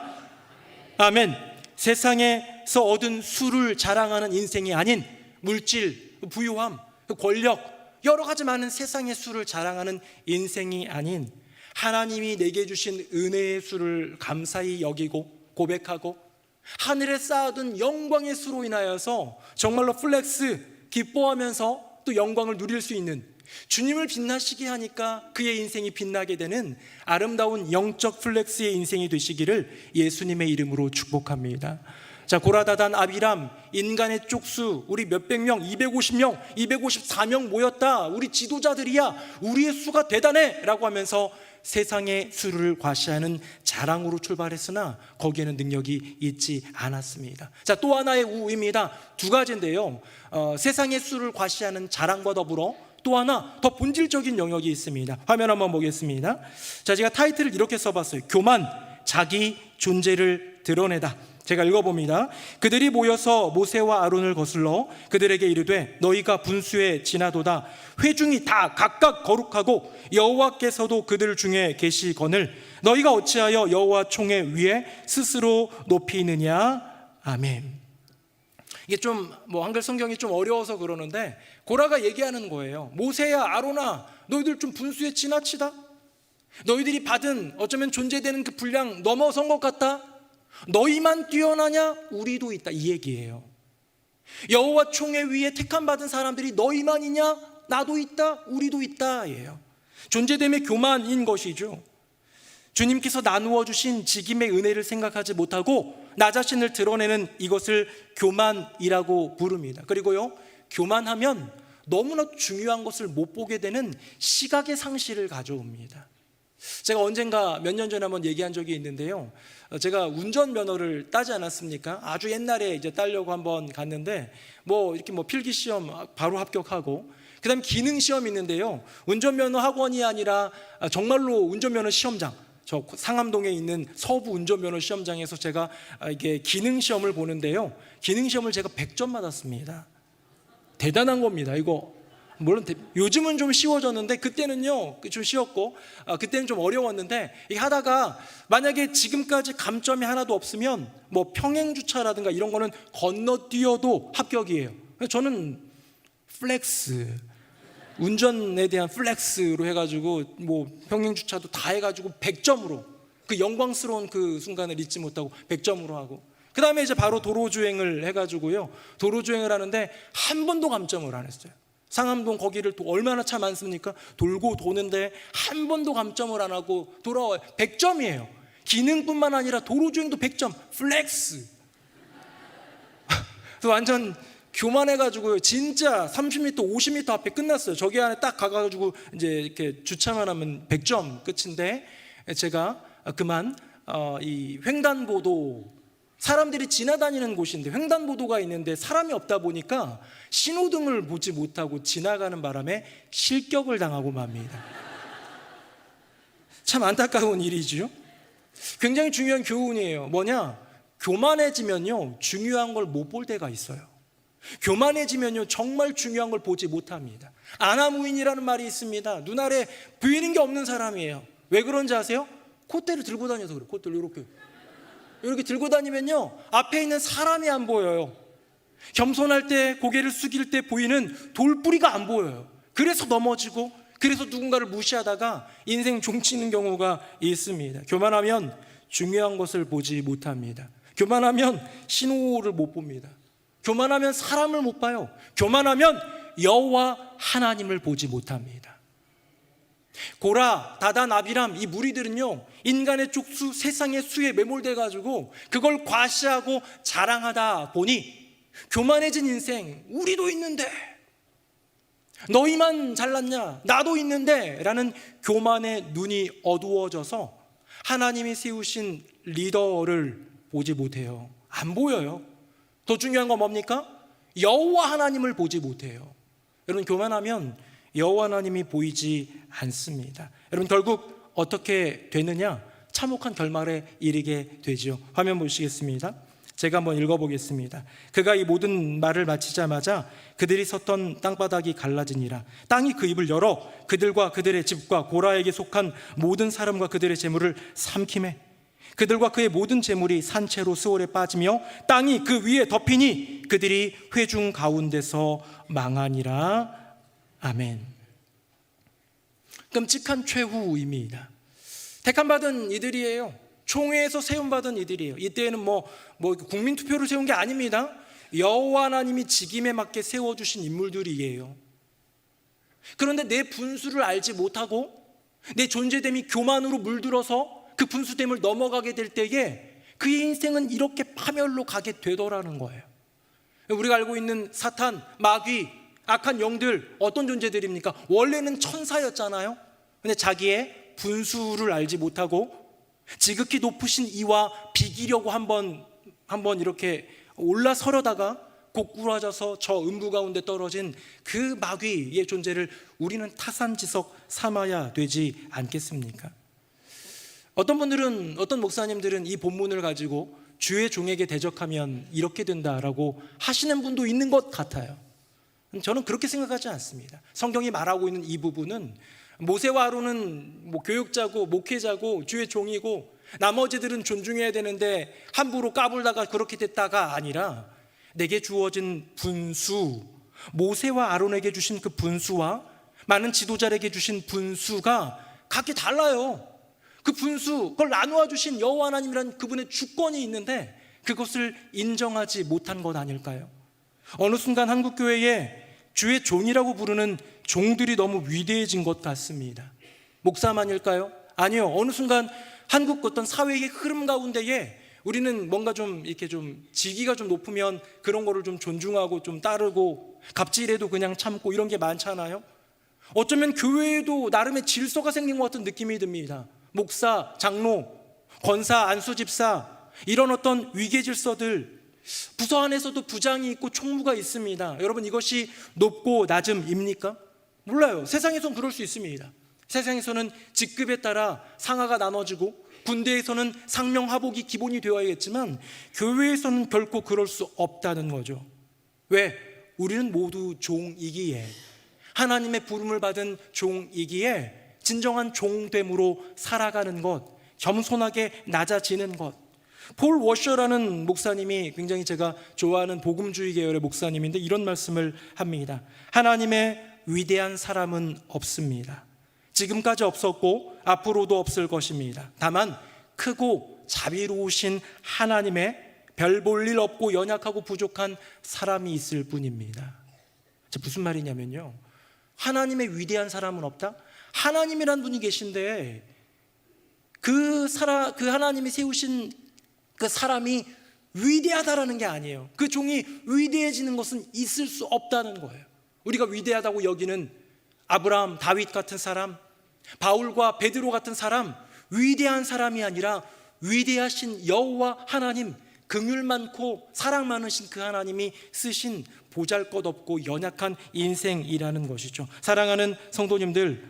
아멘. 세상에서 얻은 수를 자랑하는 인생이 아닌 물질, 부유함, 권력, 여러 가지 많은 세상의 수를 자랑하는 인생이 아닌 하나님이 내게 주신 은혜의 수를 감사히 여기고 고백하고 하늘에 쌓아둔 영광의 수로 인하여서 정말로 플렉스, 기뻐하면서 또 영광을 누릴 수 있는, 주님을 빛나시게 하니까 그의 인생이 빛나게 되는 아름다운 영적 플렉스의 인생이 되시기를 예수님의 이름으로 축복합니다. 자, 고라다단, 아비람, 인간의 쪽수, 우리 몇백 명, 250명, 254명 모였다, 우리 지도자들이야, 우리의 수가 대단해 라고 하면서 세상의 수를 과시하는 자랑으로 출발했으나 거기에는 능력이 있지 않았습니다. 자, 또 하나의 우입니다. 두 가지인데요, 세상의 수를 과시하는 자랑과 더불어 또 하나 더 본질적인 영역이 있습니다. 화면 한번 보겠습니다. 자, 제가 타이틀을 이렇게 써봤어요. 교만, 자기 존재를 드러내다. 제가 읽어봅니다. 그들이 모여서 모세와 아론을 거슬러 그들에게 이르되 너희가 분수에 지나도다. 회중이 다 각각 거룩하고 여호와께서도 그들 중에 계시거늘 너희가 어찌하여 여호와 총회 위에 스스로 높이느냐. 아멘. 이게 좀 뭐 한글 성경이 좀 어려워서 그러는데 고라가 얘기하는 거예요. 모세야, 아론아, 너희들 좀 분수에 지나치다. 너희들이 받은 어쩌면 존재되는 그 분량 넘어선 것 같다. 너희만 뛰어나냐? 우리도 있다. 이 얘기예요. 여호와 총회 위에 택함 받은 사람들이 너희만이냐? 나도 있다. 우리도 있다. 예요. 존재됨의 교만인 것이죠. 주님께서 나누어 주신 직임의 은혜를 생각하지 못하고 나 자신을 드러내는 이것을 교만이라고 부릅니다. 그리고요, 교만하면 너무나 중요한 것을 못 보게 되는 시각의 상실을 가져옵니다. 제가 언젠가 몇 년 전에 한번 얘기한 적이 있는데요, 제가 운전면허를 따지 않았습니까? 아주 옛날에 이제 따려고 한번 갔는데 뭐 이렇게 뭐 필기시험 바로 합격하고, 그 다음에 기능시험이 있는데요, 운전면허 학원이 아니라 정말로 운전면허 시험장, 저 상암동에 있는 서부 운전면허 시험장에서 제가 이게 기능시험을 보는데요, 기능시험을 제가 100점 받았습니다. 대단한 겁니다. 이거 물론 요즘은 좀 쉬워졌는데 그때는요 좀 쉬웠고, 그때는 좀 어려웠는데, 이게 하다가 만약에 지금까지 감점이 하나도 없으면 뭐 평행주차라든가 이런 거는 건너뛰어도 합격이에요. 저는 플렉스, 운전에 대한 플렉스로 해가지고 뭐 평행주차도 다 해가지고 100점으로, 그 영광스러운 그 순간을 잊지 못하고 100점으로 하고, 그 다음에 이제 바로 도로주행을 해가지고요, 도로주행을 하는데 한 번도 감점을 안 했어요. 상암동 거기를 또 얼마나 차 많습니까? 돌고 도는데 한 번도 감점을 안 하고 돌아와요. 100점이에요. 기능뿐만 아니라 도로주행도 100점. 플렉스. 완전 교만해가지고요, 진짜 30m, 50m 앞에 끝났어요. 저기 안에 딱 가가지고 이제 이렇게 주차만 하면 100점 끝인데, 제가 그만 이 횡단보도, 사람들이 지나다니는 곳인데 횡단보도가 있는데 사람이 없다 보니까 신호등을 보지 못하고 지나가는 바람에 실격을 당하고 맙니다. 참 안타까운 일이죠. 굉장히 중요한 교훈이에요. 뭐냐? 교만해지면요, 중요한 걸 못 볼 때가 있어요. 교만해지면요, 정말 중요한 걸 보지 못합니다. 아나무인이라는 말이 있습니다. 눈알에 보이는 게 없는 사람이에요. 왜 그런지 아세요? 콧대를 들고 다녀서 그래요. 콧대를 이렇게 들고 다니면요, 앞에 있는 사람이 안 보여요. 겸손할 때, 고개를 숙일 때 보이는 돌뿌리가 안 보여요. 그래서 넘어지고, 그래서 누군가를 무시하다가 인생 종치는 경우가 있습니다. 교만하면 중요한 것을 보지 못합니다. 교만하면 신호를 못 봅니다. 교만하면 사람을 못 봐요. 교만하면 여호와 하나님을 보지 못합니다. 고라, 다단, 아비람, 이 무리들은요, 인간의 족수, 세상의 수에 매몰돼 가지고 그걸 과시하고 자랑하다 보니 교만해진 인생, 우리도 있는데, 너희만 잘났냐, 나도 있는데 라는 교만의 눈이 어두워져서 하나님이 세우신 리더를 보지 못해요. 안 보여요. 더 중요한 건 뭡니까? 여호와 하나님을 보지 못해요. 여러분, 교만하면 여호와 하나님이 보이지 않습니다. 여러분, 결국 어떻게 되느냐? 참혹한 결말에 이르게 되죠. 화면 보시겠습니다. 제가 한번 읽어보겠습니다. 그가 이 모든 말을 마치자마자 그들이 섰던 땅바닥이 갈라지니라. 땅이 그 입을 열어 그들과 그들의 집과 고라에게 속한 모든 사람과 그들의 재물을 삼키매 그들과 그의 모든 재물이 산채로 수월에 빠지며 땅이 그 위에 덮이니 그들이 회중 가운데서 망하니라. 아멘. 끔찍한 최후입니다. 택함받은 이들이에요. 총회에서 세움받은 이들이에요. 이때에는 뭐 국민투표를 세운 게 아닙니다. 여호와 하나님이 직임에 맞게 세워주신 인물들이에요. 그런데 내 분수를 알지 못하고 내 존재됨이 교만으로 물들어서 그 분수됨을 넘어가게 될 때에 그의 인생은 이렇게 파멸로 가게 되더라는 거예요. 우리가 알고 있는 사탄, 마귀, 악한 영들, 어떤 존재들입니까? 원래는 천사였잖아요. 근데 자기의 분수를 알지 못하고 지극히 높으신 이와 비기려고 한번 이렇게 올라서려다가 고꾸라져서 저 음부 가운데 떨어진 그 마귀의 존재를 우리는 타산지석 삼아야 되지 않겠습니까? 어떤 분들은, 어떤 목사님들은 이 본문을 가지고 주의 종에게 대적하면 이렇게 된다라고 하시는 분도 있는 것 같아요. 저는 그렇게 생각하지 않습니다. 성경이 말하고 있는 이 부분은 모세와 아론은 교육자고 목회자고 주의 종이고 나머지들은 존중해야 되는데 함부로 까불다가 그렇게 됐다가 아니라 내게 주어진 분수, 모세와 아론에게 주신 그 분수와 많은 지도자에게 주신 분수가 각기 달라요. 그 분수, 그걸 나누어 주신 여호와 하나님이라는 그분의 주권이 있는데 그것을 인정하지 못한 것 아닐까요? 어느 순간 한국교회에 주의 종이라고 부르는 종들이 너무 위대해진 것 같습니다. 목사만일까요? 아니요. 어느 순간 한국 어떤 사회의 흐름 가운데에 우리는 뭔가 좀 이렇게 좀 직위가 좀 높으면 그런 거를 좀 존중하고 좀 따르고 갑질해도 그냥 참고 이런 게 많잖아요. 어쩌면 교회에도 나름의 질서가 생긴 것 같은 느낌이 듭니다. 목사, 장로, 권사, 안수집사 이런 어떤 위계 질서들, 부서 안에서도 부장이 있고 총무가 있습니다. 여러분, 이것이 높고 낮음입니까? 몰라요. 세상에서는 그럴 수 있습니다. 세상에서는 직급에 따라 상하가 나눠지고 군대에서는 상명하복이 기본이 되어야겠지만 교회에서는 결코 그럴 수 없다는 거죠. 왜? 우리는 모두 종이기에, 하나님의 부름을 받은 종이기에 진정한 종됨으로 살아가는 것, 겸손하게 낮아지는 것. 폴 워셔라는 목사님이 굉장히 제가 좋아하는 복음주의 계열의 목사님인데 이런 말씀을 합니다. 하나님의 위대한 사람은 없습니다. 지금까지 없었고 앞으로도 없을 것입니다. 다만 크고 자비로우신 하나님의 별 볼 일 없고 연약하고 부족한 사람이 있을 뿐입니다. 무슨 말이냐면요, 하나님의 위대한 사람은 없다? 하나님이란 분이 계신데 그 하나님이 세우신 그 사람이 위대하다라는 게 아니에요. 그 종이 위대해지는 것은 있을 수 없다는 거예요. 우리가 위대하다고 여기는 아브라함, 다윗 같은 사람, 바울과 베드로 같은 사람, 위대한 사람이 아니라 위대하신 여호와 하나님, 긍휼 많고 사랑 많으신 그 하나님이 쓰신 보잘것없고 연약한 인생이라는 것이죠. 사랑하는 성도님들,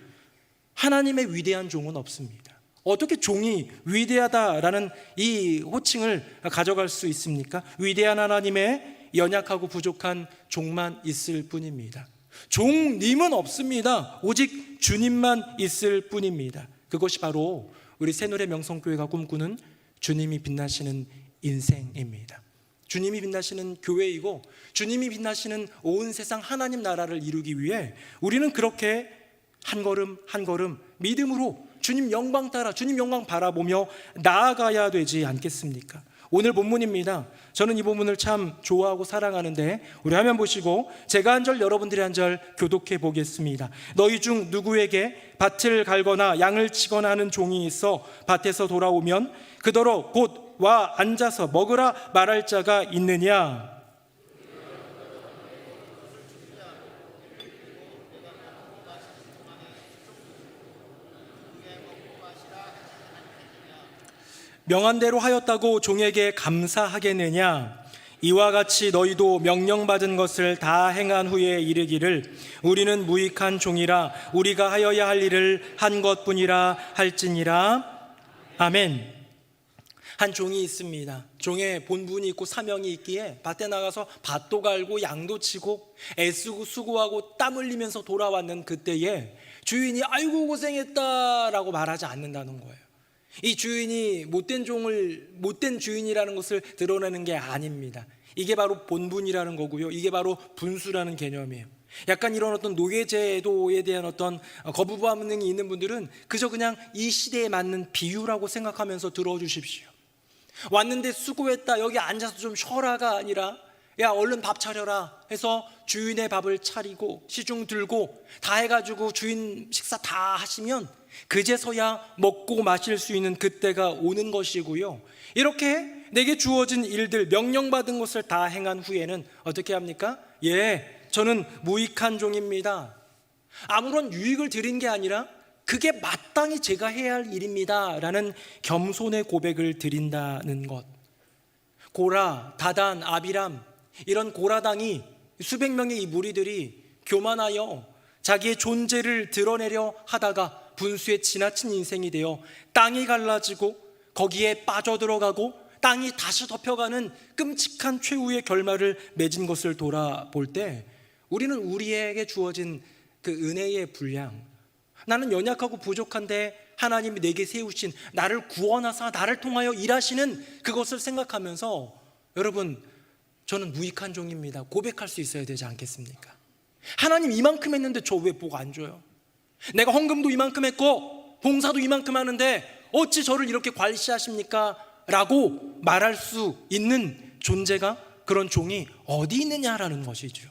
하나님의 위대한 종은 없습니다. 어떻게 종이 위대하다라는 이 호칭을 가져갈 수 있습니까? 위대한 하나님의 연약하고 부족한 종만 있을 뿐입니다. 종님은 없습니다. 오직 주님만 있을 뿐입니다. 그것이 바로 우리 새누리 명성교회가 꿈꾸는 주님이 빛나시는 인생입니다. 주님이 빛나시는 교회이고 주님이 빛나시는 온 세상 하나님 나라를 이루기 위해 우리는 그렇게 한 걸음 한 걸음 믿음으로 주님 영광 따라 주님 영광 바라보며 나아가야 되지 않겠습니까? 오늘 본문입니다. 저는 이 본문을 참 좋아하고 사랑하는데 우리 화면 보시고 제가 한 절 여러분들이 한 절 교독해 보겠습니다. 너희 중 누구에게 밭을 갈거나 양을 치거나 하는 종이 있어 밭에서 돌아오면 그더러 곧 와 앉아서 먹으라 말할 자가 있느냐? 명한 대로 하였다고 종에게 감사하겠느냐? 이와 같이 너희도 명령받은 것을 다 행한 후에 이르기를 우리는 무익한 종이라 우리가 하여야 할 일을 한 것뿐이라 할지니라. 아멘. 한 종이 있습니다. 종의 본분이 있고 사명이 있기에 밭에 나가서 밭도 갈고 양도 치고 애쓰고 수고하고 땀 흘리면서 돌아왔는 그때에 주인이 아이고 고생했다라고 말하지 않는다는 거예요. 이 주인이 못된 주인이라는 것을 드러내는 게 아닙니다. 이게 바로 본분이라는 거고요. 이게 바로 분수라는 개념이에요. 약간 이런 어떤 노예제도에 대한 어떤 거부 반응이 있는 분들은 그저 그냥 이 시대에 맞는 비유라고 생각하면서 들어주십시오. 왔는데 수고했다, 여기 앉아서 좀 쉬어라가 아니라 야 얼른 밥 차려라 해서 주인의 밥을 차리고 시중 들고 다 해가지고 주인 식사 다 하시면 그제서야 먹고 마실 수 있는 그때가 오는 것이고요. 이렇게 내게 주어진 일들, 명령받은 것을 다 행한 후에는 어떻게 합니까? 저는 무익한 종입니다. 아무런 유익을 드린 게 아니라 그게 마땅히 제가 해야 할 일입니다 라는 겸손의 고백을 드린다는 것. 고라, 다단, 아비람 이런 고라당이 수백 명의 이 무리들이 교만하여 자기의 존재를 드러내려 하다가 분수에 지나친 인생이 되어 땅이 갈라지고 거기에 빠져들어가고 땅이 다시 덮여가는 끔찍한 최후의 결말을 맺은 것을 돌아볼 때 우리는 우리에게 주어진 그 은혜의 분량, 나는 연약하고 부족한데 하나님이 내게 세우신 나를 구원하사 나를 통하여 일하시는 그것을 생각하면서 여러분 저는 무익한 종입니다. 고백할 수 있어야 되지 않겠습니까? 하나님 이만큼 했는데 저 왜 복 안 줘요? 내가 헌금도 이만큼 했고 봉사도 이만큼 하는데 어찌 저를 이렇게 괄시하십니까? 라고 말할 수 있는 존재가, 그런 종이 어디 있느냐라는 것이죠.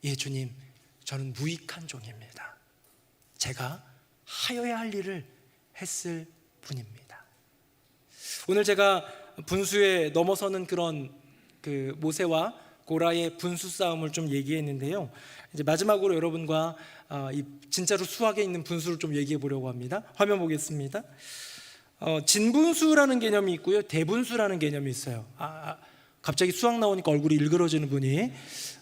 예, 주님, 저는 무익한 종입니다. 제가 하여야 할 일을 했을 뿐입니다. 오늘 제가 분수에 넘어서는 그런 모세와 고라의 분수 싸움을 좀 얘기했는데요. 이제 마지막으로 여러분과 이 진짜로 수학에 있는 분수를 좀 얘기해 보려고 합니다. 화면 보겠습니다. 진분수라는 개념이 있고요, 대분수라는 개념이 있어요. 갑자기 수학 나오니까 얼굴이 일그러지는 분이.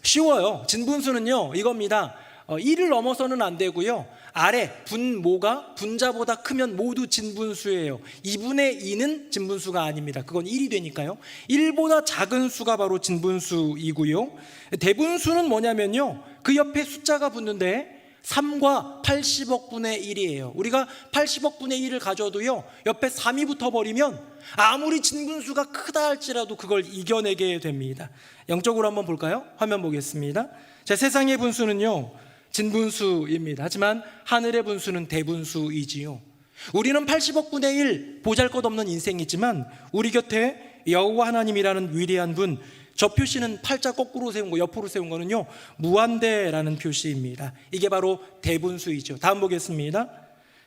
쉬워요. 진분수는요 이겁니다. 1을 넘어서는 안 되고요, 아래 분모가 분자보다 크면 모두 진분수예요. 2분의 2는 진분수가 아닙니다. 그건 1이 되니까요. 1보다 작은 수가 바로 진분수이고요. 대분수는 뭐냐면요, 그 옆에 숫자가 붙는데 3과 80억 분의 1이에요. 우리가 80억 분의 1을 가져도요, 옆에 3이 붙어버리면 아무리 진분수가 크다 할지라도 그걸 이겨내게 됩니다. 영적으로 한번 볼까요? 화면 보겠습니다. 자, 세상의 분수는요 진분수입니다. 하지만 하늘의 분수는 대분수이지요. 우리는 80억 분의 1 보잘것없는 인생이지만 우리 곁에 여호와 하나님이라는 위대한 분, 저 표시는 팔자 거꾸로 세운 거, 옆으로 세운 거는요 무한대라는 표시입니다. 이게 바로 대분수이죠. 다음 보겠습니다.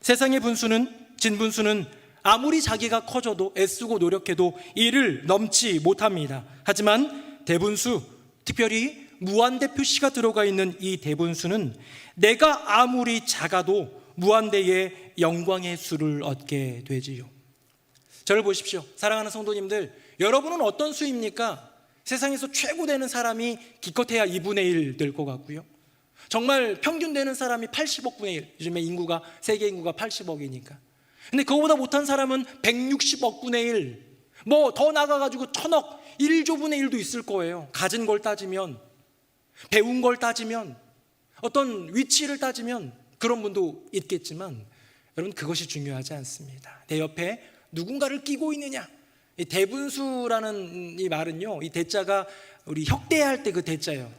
세상의 분수는, 진분수는 아무리 자기가 커져도 애쓰고 노력해도 1을 넘지 못합니다. 하지만 대분수, 특별히 무한대 표시가 들어가 있는 이 대분수는 내가 아무리 작아도 무한대의 영광의 수를 얻게 되지요. 저를 보십시오. 사랑하는 성도님들, 여러분은 어떤 수입니까? 세상에서 최고 되는 사람이 기껏해야 2분의 1 될 것 같고요, 정말 평균 되는 사람이 80억 분의 1, 요즘에 인구가, 세계 인구가 80억이니까. 근데 그거보다 못한 사람은 160억 분의 1, 뭐 더 나가가지고 1000억, 1조 분의 1도 있을 거예요. 가진 걸 따지면, 배운 걸 따지면, 어떤 위치를 따지면 그런 분도 있겠지만, 여러분 그것이 중요하지 않습니다. 내 옆에 누군가를 끼고 있느냐. 이 대분수라는 이 말은요, 이 대자가 우리 혁대할 때 그 대자예요.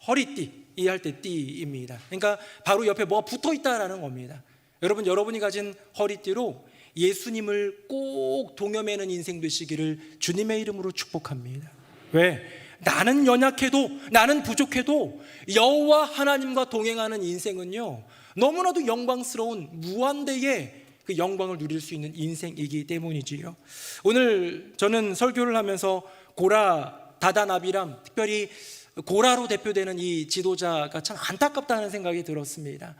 허리띠, 이해할 때 띠입니다. 그러니까 바로 옆에 뭐가 붙어 있다라는 겁니다. 여러분, 여러분이 가진 허리띠로 예수님을 꼭 동여매는 인생 되시기를 주님의 이름으로 축복합니다. 왜? 나는 연약해도, 나는 부족해도 여호와 하나님과 동행하는 인생은요 너무나도 영광스러운 무한대의 그 영광을 누릴 수 있는 인생이기 때문이지요. 오늘 저는 설교를 하면서 고라, 다단, 아비람, 특별히 고라로 대표되는 이 지도자가 참 안타깝다는 생각이 들었습니다.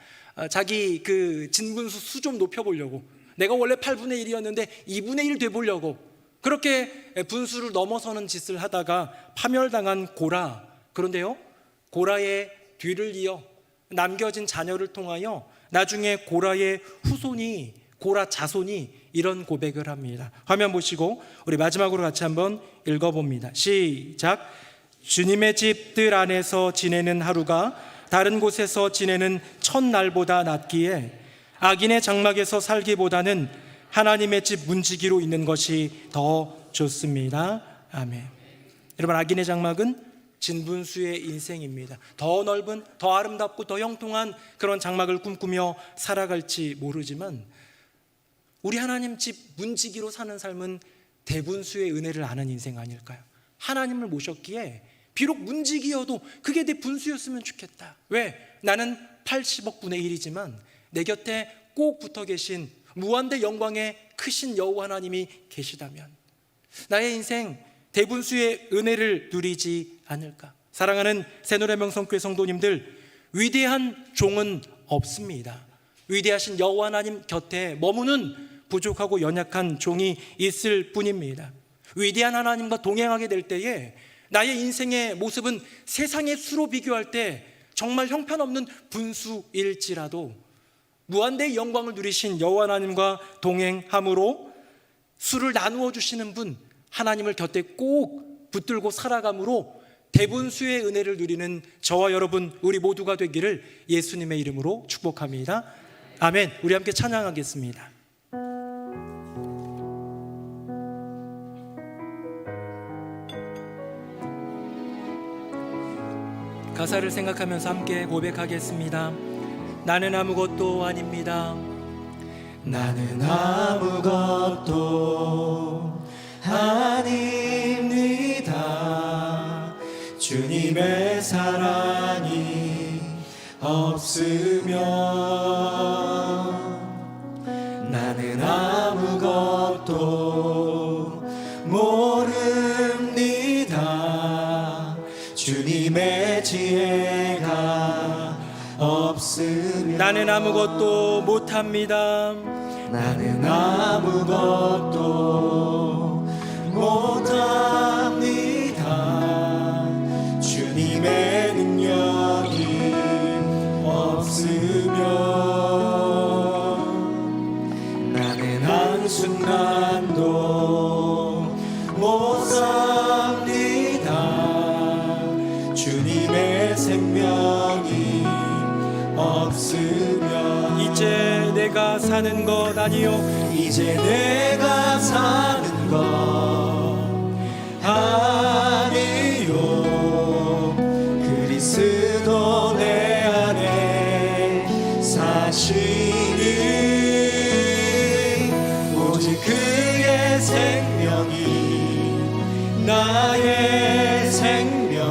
자기 그 진분수 수 좀 높여보려고, 내가 원래 8분의 1이었는데 2분의 1 돼보려고 그렇게 분수를 넘어서는 짓을 하다가 파멸당한 고라. 그런데요, 고라의 뒤를 이어 남겨진 자녀를 통하여 나중에 고라의 후손이, 고라 자손이 이런 고백을 합니다. 화면 보시고 우리 마지막으로 같이 한번 읽어봅니다. 시작. 주님의 집들 안에서 지내는 하루가 다른 곳에서 지내는 첫날보다 낫기에 악인의 장막에서 살기보다는 하나님의 집 문지기로 있는 것이 더 좋습니다. 아멘. 여러분, 악인의 장막은 진분수의 인생입니다. 더 넓은, 더 아름답고 더 형통한 그런 장막을 꿈꾸며 살아갈지 모르지만 우리 하나님 집 문지기로 사는 삶은 대분수의 은혜를 아는 인생 아닐까요? 하나님을 모셨기에 비록 문지기여도 그게 내 분수였으면 좋겠다. 왜? 나는 80억 분의 1이지만 내 곁에 꼭 붙어 계신 무한대 영광의 크신 여호와 하나님이 계시다면 나의 인생 대분수의 은혜를 누리지 않을까? 사랑하는 새노래명성교회 성도님들, 위대한 종은 없습니다. 위대하신 여호와 하나님 곁에 머무는 부족하고 연약한 종이 있을 뿐입니다. 위대한 하나님과 동행하게 될 때에 나의 인생의 모습은 세상의 수로 비교할 때 정말 형편없는 분수일지라도 무한대의 영광을 누리신 여호와 하나님과 동행함으로 수를 나누어 주시는 분 하나님을 곁에 꼭 붙들고 살아감으로 대분수의 은혜를 누리는 저와 여러분 우리 모두가 되기를 예수님의 이름으로 축복합니다. 아멘. 우리 함께 찬양하겠습니다. 가사를 생각하면서 함께 고백하겠습니다. 나는 아무것도 아닙니다. 나는 아무것도 아닙니다. 주님의 사랑이 없으면 나는 아무것도 모릅니다. 주님의 지혜가 없으면 나는 아무것도 못합니다. 나는 아무것도 못합니다. 주님의 능력이 없으면 나는 한순간도 못 삽니다. 주님의 생명이 없으면 이제 내가 사는 것 아니요 이제 내가 사는 것 아니요 그리스도 내 안에 사시니 오직 그의 생명이 나의 생명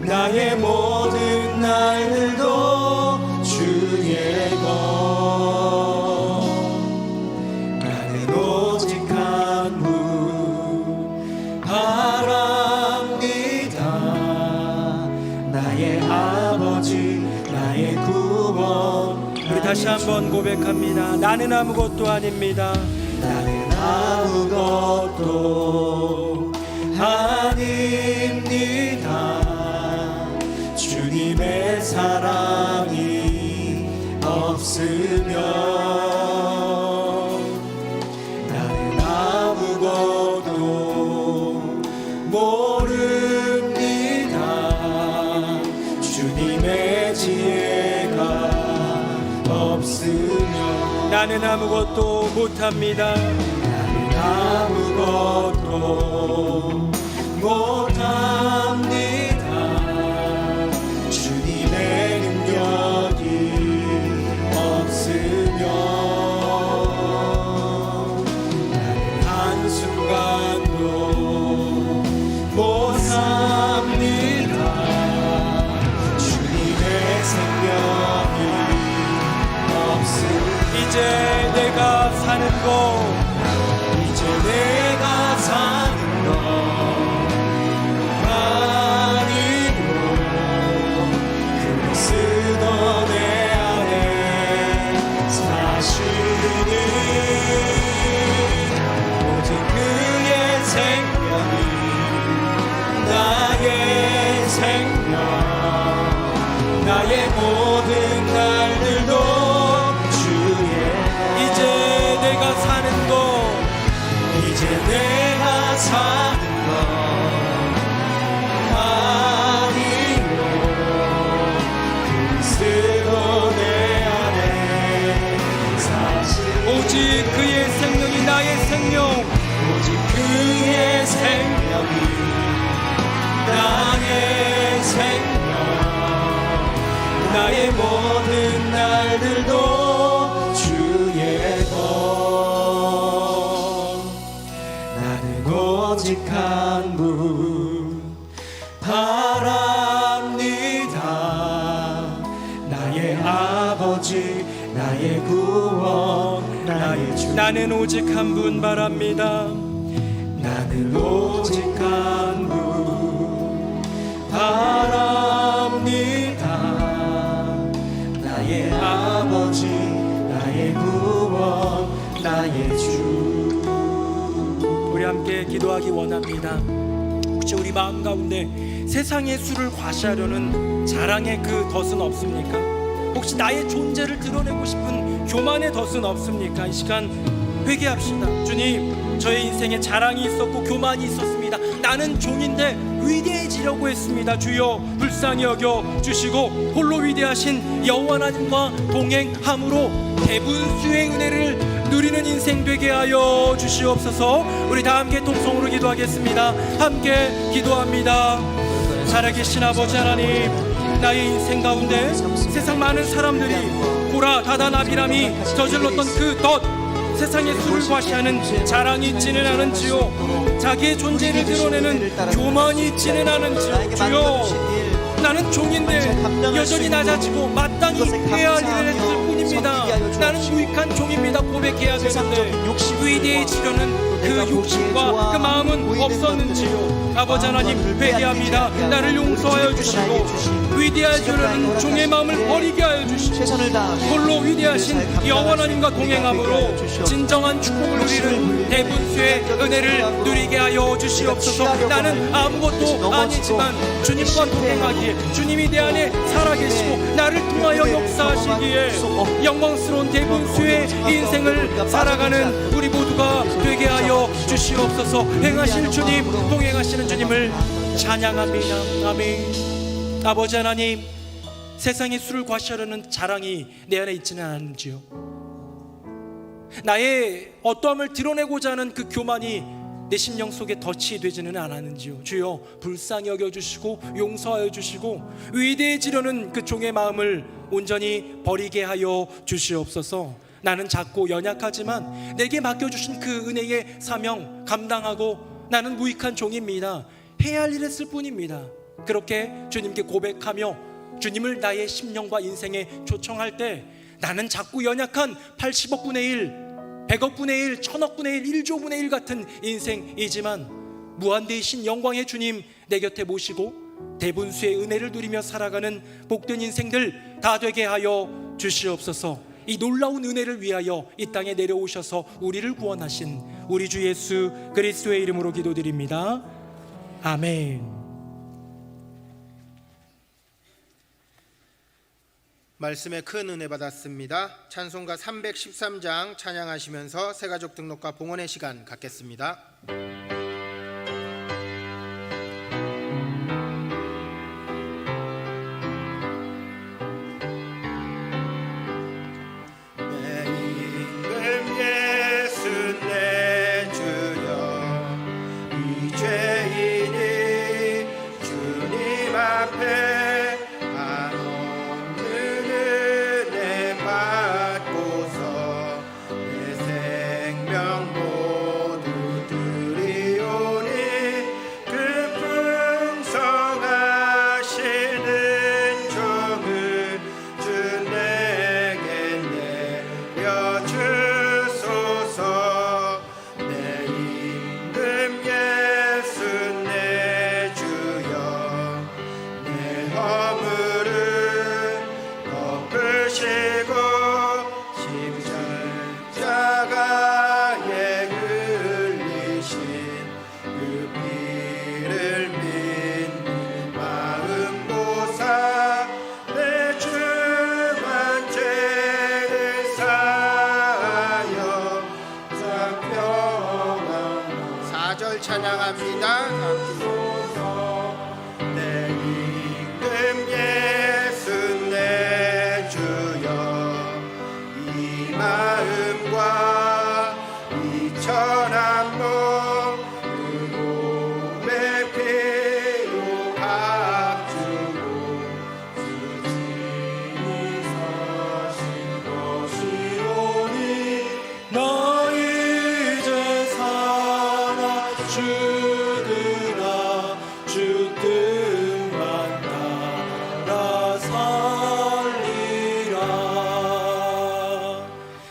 나의 모든 날들도 주의 것 나는 오직 한 분 바랍니다. 나의 아버지 나의 구원 우리 다시 한번 고백합니다. 나는 아무것도 아닙니다. 나는 아무것도 아닙니다. 주님의 사랑이 없으면 나는 아무것도 모릅니다. 주님의 지혜가 없으면 나는 아무것도 못합니다. 나는 아무것도 못합니다. 주님의 능력이 없으면 나는 한순간도 못 삽니다. 주님의 생명이 없으면 이제 내가 사는 것 이제 내가 사는 것 아니고 그리스도 내 안에 사시니 오직 그의 생명이 나의 생명 나의 모든 날들도 주의 이제 내가 사는 것 이제 내가 사는 것 아니요 그리스도 내 안에 사시니 오직 그의 생명이 나의 생명 오직 그의 생명이 나의 생명 나의 모든 날들도 주의 것 나는 오직 한 분 바랍니다. 나의 아버지 나의 구원 나의 주 나는 오직 한 분 바랍니다. 나는 오직 한 분 바랍니다. 나의 아버지 나의 구원 나의 주 우리 함께 기도하기 원합니다. 혹시 우리 마음 가운데 세상의 수를 과시하려는 자랑의 그 덫은 없습니까? 혹시 나의 존재를 드러내고 싶은 교만의 덫은 없습니까? 이 시간 회개합시다. 주님, 저의 인생에 자랑이 있었고 교만이 있었습니다. 나는 종인데 위대해지려고 했습니다. 주여 불쌍히 여겨 주시고 홀로 위대하신 여호와 하나님과 동행함으로 대분수의 은혜를 누리는 인생 되게 하여 주시옵소서. 우리 다 함께 통성으로 기도하겠습니다. 함께 기도합니다. 살아계신 아버지 하나님, 나의 인생 가운데 세상 많은 사람들이 고라 다단 아비람이 저질렀던 그 덫, 세상의 수를 과시하는 자랑이 있지는 않은지요, 자기의 존재를 드러내는 교만이 있지는 않은지요. 주여, 나는 종인데 여전히 낮아지고 마땅히 해야 할 일을 했을 뿐입니다. 나는 유익한 종입니다. 고백해야 되는데 위대해지려는 그 욕심과 그 마음은 없었는지요. 아버지 하나님, 회개합니다. 나를 용서하여 주시고 위대해지려는 종의 마음을 버리게 하여 주시고 홀로 위대하신 여호와 하나님과 동행함으로 진정한 축복을 누리는 대분수의 은혜를 누리게 하여 주시옵소서. 나는 아무것도 아니지만 주님과 동행하기에, 주님이 내 안에 살아계시고 나를 통하여 역사하시기에 영광스러운 대분수의 인생을 살아가는 우리 모두가 되게 하여 주시옵소서. 행하실 주님, 동행하시는 주님을 찬양합니다. 아멘. 아버지 하나님, 세상의 수를 과시하려는 자랑이 내 안에 있지는 않은지요, 나의 어떠함을 드러내고자 하는 그 교만이 내 심령 속에 덫이 되지는 않았는지요. 주여, 불쌍히 여겨주시고 용서하여 주시고 위대해지려는 그 종의 마음을 온전히 버리게 하여 주시옵소서. 나는 작고 연약하지만 내게 맡겨주신 그 은혜의 사명 감당하고 나는 무익한 종입니다. 해야 할 일 했을 뿐입니다. 그렇게 주님께 고백하며 주님을 나의 심령과 인생에 초청할 때 나는 작고 연약한 80억 분의 1, 100억 분의 1, 1000억 분의 1, 1조 분의 1 같은 인생이지만 무한대이신 영광의 주님 내 곁에 모시고 대분수의 은혜를 누리며 살아가는 복된 인생들 다 되게 하여 주시옵소서. 이 놀라운 은혜를 위하여 이 땅에 내려오셔서 우리를 구원하신 우리 주 예수 그리스도의 이름으로 기도드립니다. 아멘. 말씀에 큰 은혜 받았습니다. 찬송가 313장 찬양하시면서 새가족 등록과 봉헌의 시간 갖겠습니다. 찬양합니다. 내 임금 예수 내 주여, 이 마음과 이 천한 몸 그 몸에 피로 값주고 주님이 사신 것이오니 나 이제 살아 주들아 주 뜻만 따라 살리라.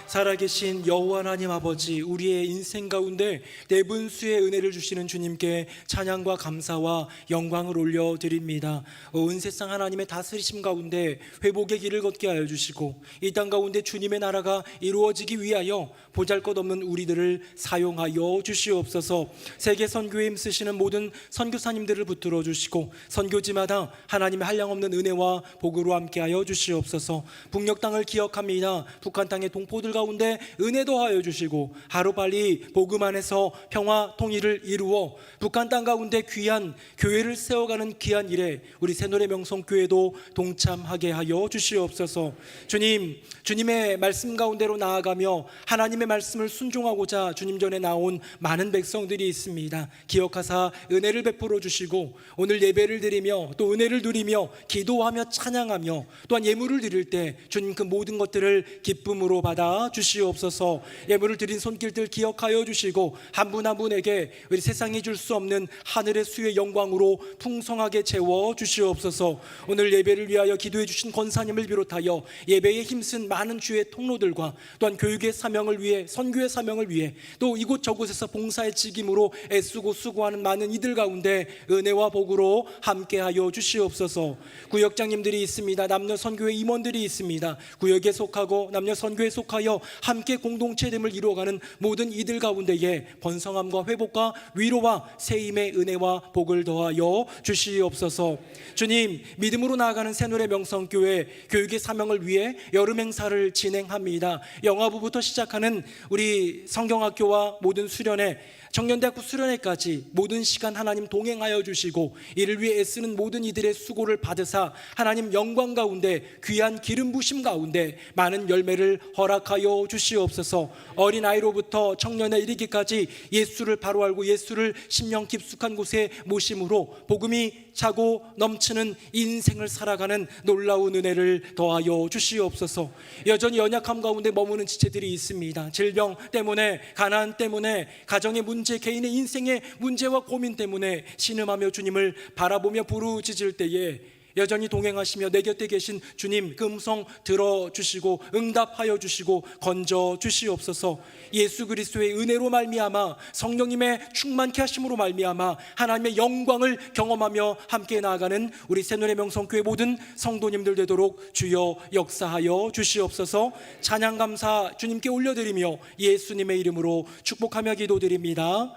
살아계신 여호와 하나님 아버지, 우리의 인생 가운데 대분수의 은혜를 주시는 주님께 찬양과 감사와 영광을 올려드립니다. 온 세상 하나님의 다스리심 가운데 회복의 길을 걷게 하여 주시고 이 땅 가운데 주님의 나라가 이루어지기 위하여 보잘것없는 우리들을 사용하여 주시옵소서. 세계 선교에 힘쓰시는 모든 선교사님들을 붙들어 주시고 선교지마다 하나님의 한량없는 은혜와 복으로 함께하여 주시옵소서. 북녘 땅을 기억합니다. 북한 땅의 동포들 가운데 가운데 은혜 더하여 주시고 하루빨리 복음 안에서 평화 통일을 이루어 북한 땅 가운데 귀한 교회를 세워가는 귀한 일에 우리 새노래 명성교회도 동참하게 하여 주시옵소서. 주님, 주님의 말씀 가운데로 나아가며 하나님의 말씀을 순종하고자 주님 전에 나온 많은 백성들이 있습니다. 기억하사 은혜를 베풀어 주시고 오늘 예배를 드리며 또 은혜를 누리며 기도하며 찬양하며 또한 예물을 드릴 때 주님 그 모든 것들을 기쁨으로 받아 주시옵소서. 예물을 드린 손길들 기억하여 주시고 한 분 한 분에게 우리 세상이 줄 수 없는 하늘의 수의 영광으로 풍성하게 채워 주시옵소서. 오늘 예배를 위하여 기도해 주신 권사님을 비롯하여 예배에 힘쓴 많은 주의 통로들과 또한 교육의 사명을 위해 선교의 사명을 위해 또 이곳 저곳에서 봉사의 직임으로 애쓰고 수고하는 많은 이들 가운데 은혜와 복으로 함께하여 주시옵소서. 구역장님들이 있습니다. 남녀 선교회 임원들이 있습니다. 구역에 속하고 남녀 선교에 속하여 함께 공동체됨을 이루어가는 모든 이들 가운데에 번성함과 회복과 위로와 세임의 은혜와 복을 더하여 주시옵소서. 주님, 믿음으로 나아가는 새노래 명성교회 교육의 사명을 위해 여름 행사를 진행합니다. 영화부부터 시작하는 우리 성경학교와 모든 수련회, 청년대학교 수련회까지 모든 시간 하나님 동행하여 주시고 이를 위해 애쓰는 모든 이들의 수고를 받으사 하나님 영광 가운데 귀한 기름 부심 가운데 많은 열매를 허락하여 주시옵소서. 어린아이로부터 청년에 이르기까지 예수를 바로 알고 예수를 심령 깊숙한 곳에 모심으로 복음이 차고 넘치는 인생을 살아가는 놀라운 은혜를 더하여 주시옵소서. 여전히 연약함 가운데 머무는 지체들이 있습니다. 질병 때문에, 가난 때문에, 가정의 문제, 개인의 인생의 문제와 고민 때문에 신음하며 주님을 바라보며 부르짖을 때에 여전히 동행하시며 내 곁에 계신 주님 그 음성 들어주시고 응답하여 주시고 건져 주시옵소서. 예수 그리스도의 은혜로 말미암아 성령님의 충만케 하심으로 말미암아 하나님의 영광을 경험하며 함께 나아가는 우리 새노래 명성교회 모든 성도님들 되도록 주여 역사하여 주시옵소서. 찬양 감사 주님께 올려드리며 예수님의 이름으로 축복하며 기도드립니다.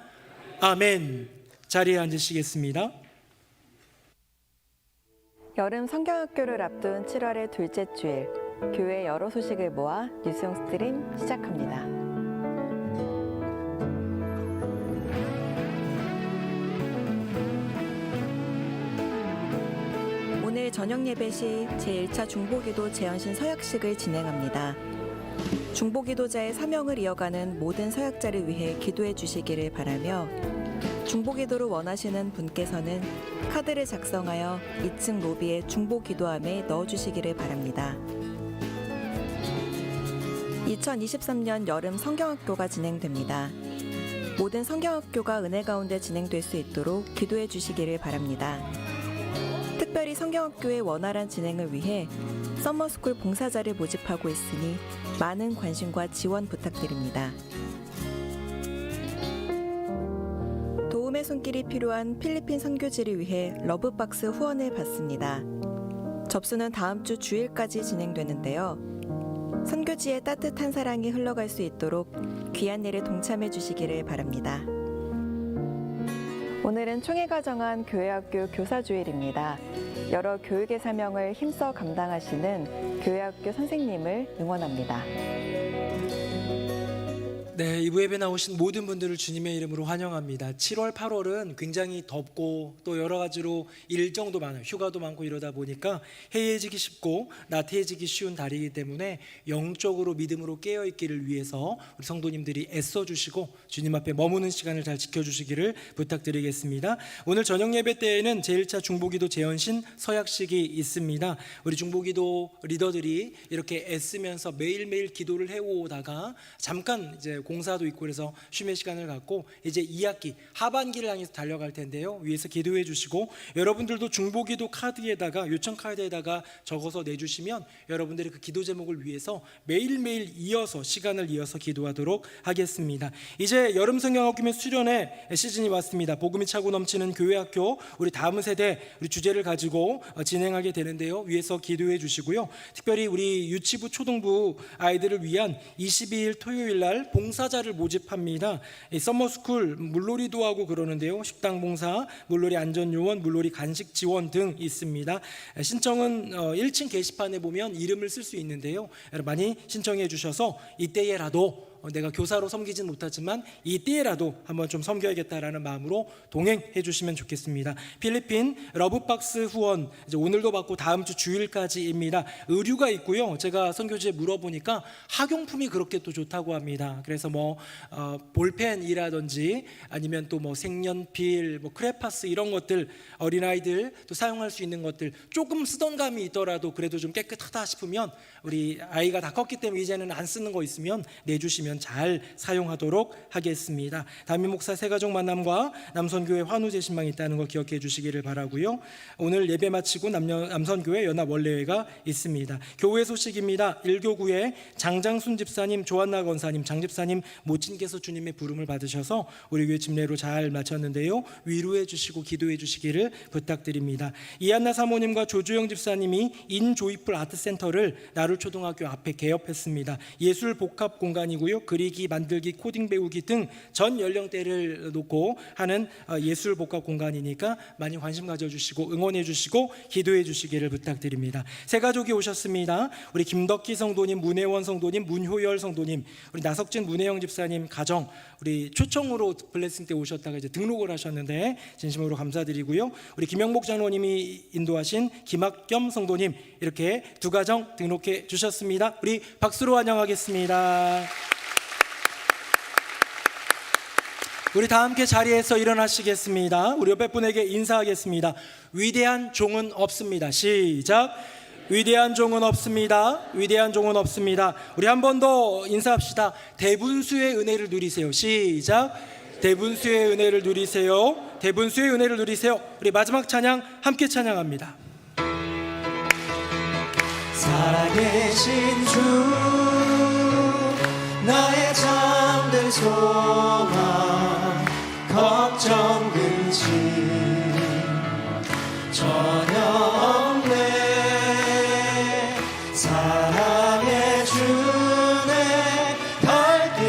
아멘. 자리에 앉으시겠습니다. 여름 성경학교를 앞둔 7월의 둘째 주일, 교회 여러 소식을 모아 뉴스용 스트림 시작합니다. 오늘 저녁 예배 시 제1차 중보기도 재연신 서약식을 진행합니다. 중보기도자의 사명을 이어가는 모든 서약자를 위해 기도해 주시기를 바라며 중보기도를 원하시는 분께서는 카드를 작성하여 2층 로비의 중보기도함에 넣어주시기를 바랍니다. 2023년 여름 성경학교가 진행됩니다. 모든 성경학교가 은혜 가운데 진행될 수 있도록 기도해 주시기를 바랍니다. 특별히 성경학교의 원활한 진행을 위해 썸머스쿨 봉사자를 모집하고 있으니 많은 관심과 지원 부탁드립니다. 도움의 손길이 필요한 필리핀 선교지를 위해 러브박스 후원을 받습니다. 접수는 다음 주 주일까지 진행되는데요. 선교지에 따뜻한 사랑이 흘러갈 수 있도록 귀한 일에 동참해 주시기를 바랍니다. 오늘은 총회가 정한 교회학교 교사주일입니다. 여러 교육의 사명을 힘써 감당하시는 교회학교 선생님을 응원합니다. 네, 이부 예배 나오신 모든 분들을 주님의 이름으로 환영합니다. 7월, 8월은 굉장히 덥고 또 여러 가지로 일정도 많아요. 휴가도 많고 이러다 보니까 해이해지기 쉽고 나태해지기 쉬운 달이기 때문에 영적으로 믿음으로 깨어있기를 위해서 우리 성도님들이 애써주시고 주님 앞에 머무는 시간을 잘 지켜주시기를 부탁드리겠습니다. 오늘 저녁 예배 때에는 제1차 중보기도 재연신 서약식이 있습니다. 우리 중보기도 리더들이 이렇게 애쓰면서 매일매일 기도를 해오다가 잠깐 이제 공사도 있고 그래서 쉼의 시간을 갖고 이제 2학기 하반기를 향해서 달려갈 텐데요. 위에서 기도해 주시고 여러분들도 중보기도 카드에다가 요청 카드에다가 적어서 내주시면 여러분들이 그 기도 제목을 위해서 매일매일 시간을 이어서 기도하도록 하겠습니다. 이제 여름 성경학교 수련회 시즌이 왔습니다. 복음이 차고 넘치는 교회학교 우리 다음 세대 우리 주제를 가지고 진행하게 되는데요. 위에서 기도해 주시고요. 특별히 우리 유치부 초등부 아이들을 위한 22일 토요일 날 봉사자를 모집합니다. 이 서머스쿨 물놀이도 하고 그러는데요. 식당 봉사, 물놀이 안전요원, 물놀이 간식 지원 등 있습니다. 신청은 1층 게시판에 보면 이름을 쓸 수 있는데요. 많이 신청해 주셔서 이때에라도 내가 교사로 섬기진 못하지만 이때라도 한번 좀 섬겨야겠다라는 마음으로 동행해 주시면 좋겠습니다. 필리핀 러브박스 후원 이제 오늘도 받고 다음 주 주일까지입니다. 의류가 있고요. 제가 선교지에 물어보니까 학용품이 그렇게 또 좋다고 합니다. 그래서 뭐 볼펜이라든지 아니면 또 뭐 색연필, 뭐 크레파스 이런 것들 어린아이들 또 사용할 수 있는 것들 조금 쓰던 감이 있더라도 그래도 좀 깨끗하다 싶으면 우리 아이가 다 컸기 때문에 이제는 안 쓰는 거 있으면 내주시면 잘 사용하도록 하겠습니다. 담임 목사 새가족 만남과 남선교회 환우제 신방이 있다는 거 기억해 주시기를 바라고요. 오늘 예배 마치고 남선교회 연합 원례회가 있습니다. 교회 소식입니다. 1교구에 장장순 집사님, 조한나 권사님, 장집사님 모친께서 주님의 부름을 받으셔서 우리 교회 집례로 잘 마쳤는데요. 위로해 주시고 기도해 주시기를 부탁드립니다. 이한나 사모님과 조주영 집사님이 인조이풀 아트센터를 나루초등학교 앞에 개업했습니다. 예술 복합 공간이고요. 그리기, 만들기, 코딩 배우기 등 전 연령대를 놓고 하는 예술 복합 공간이니까 많이 관심 가져주시고 응원해 주시고 기도해 주시기를 부탁드립니다. 새 가족이 오셨습니다. 우리 김덕희 성도님, 문혜원 성도님, 문효열 성도님, 우리 나석진 문혜영 집사님 가정 우리 초청으로 블레싱 때 오셨다가 이제 등록을 하셨는데 진심으로 감사드리고요. 우리 김영복 장로님이 인도하신 김학겸 성도님 이렇게 두 가정 등록해 주셨습니다. 우리 박수로 환영하겠습니다. 우리 다 함께 자리에서 일어나시겠습니다. 우리 옆에 분에게 인사하겠습니다. 위대한 종은 없습니다. 시작. 위대한 종은 없습니다. 위대한 종은 없습니다. 우리 한 번 더 인사합시다. 대분수의 은혜를 누리세요. 시작. 대분수의 은혜를 누리세요. 대분수의 은혜를 누리세요. 우리 마지막 찬양 함께 찬양합니다. 살아계신 주 나의 잠든 소망 걱정 근심 전혀 없네. 사랑해 주네 갈 길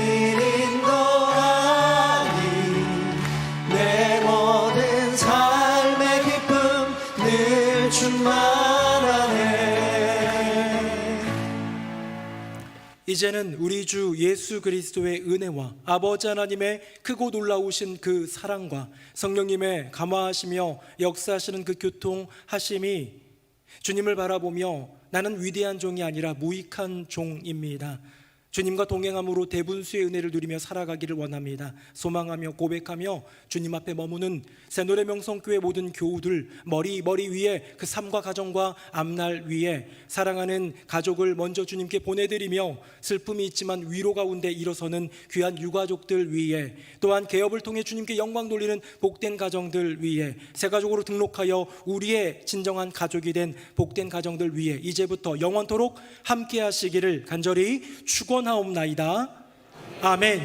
인도하니 내 모든 삶의 기쁨 늘 충만하네. 이제는 우리 주 예수 그리스도의 은혜와 아버지 하나님의 크고 놀라우신 그 사랑과 성령님의 감화하시며 역사하시는 그 교통하심이 주님을 바라보며 나는 위대한 종이 아니라 무익한 종입니다. 주님과 동행함으로 대분수의 은혜를 누리며 살아가기를 원합니다. 소망하며 고백하며 주님 앞에 머무는 새노래 명성교회 모든 교우들 머리 위에 그 삶과 가정과 앞날 위에 사랑하는 가족을 먼저 주님께 보내드리며 슬픔이 있지만 위로 가운데 일어서는 귀한 유가족들 위에 또한 개업을 통해 주님께 영광 돌리는 복된 가정들 위에 새 가족으로 등록하여 우리의 진정한 가족이 된 복된 가정들 위에 이제부터 영원토록 함께 하시기를 간절히 축원하옵나이다. 아멘.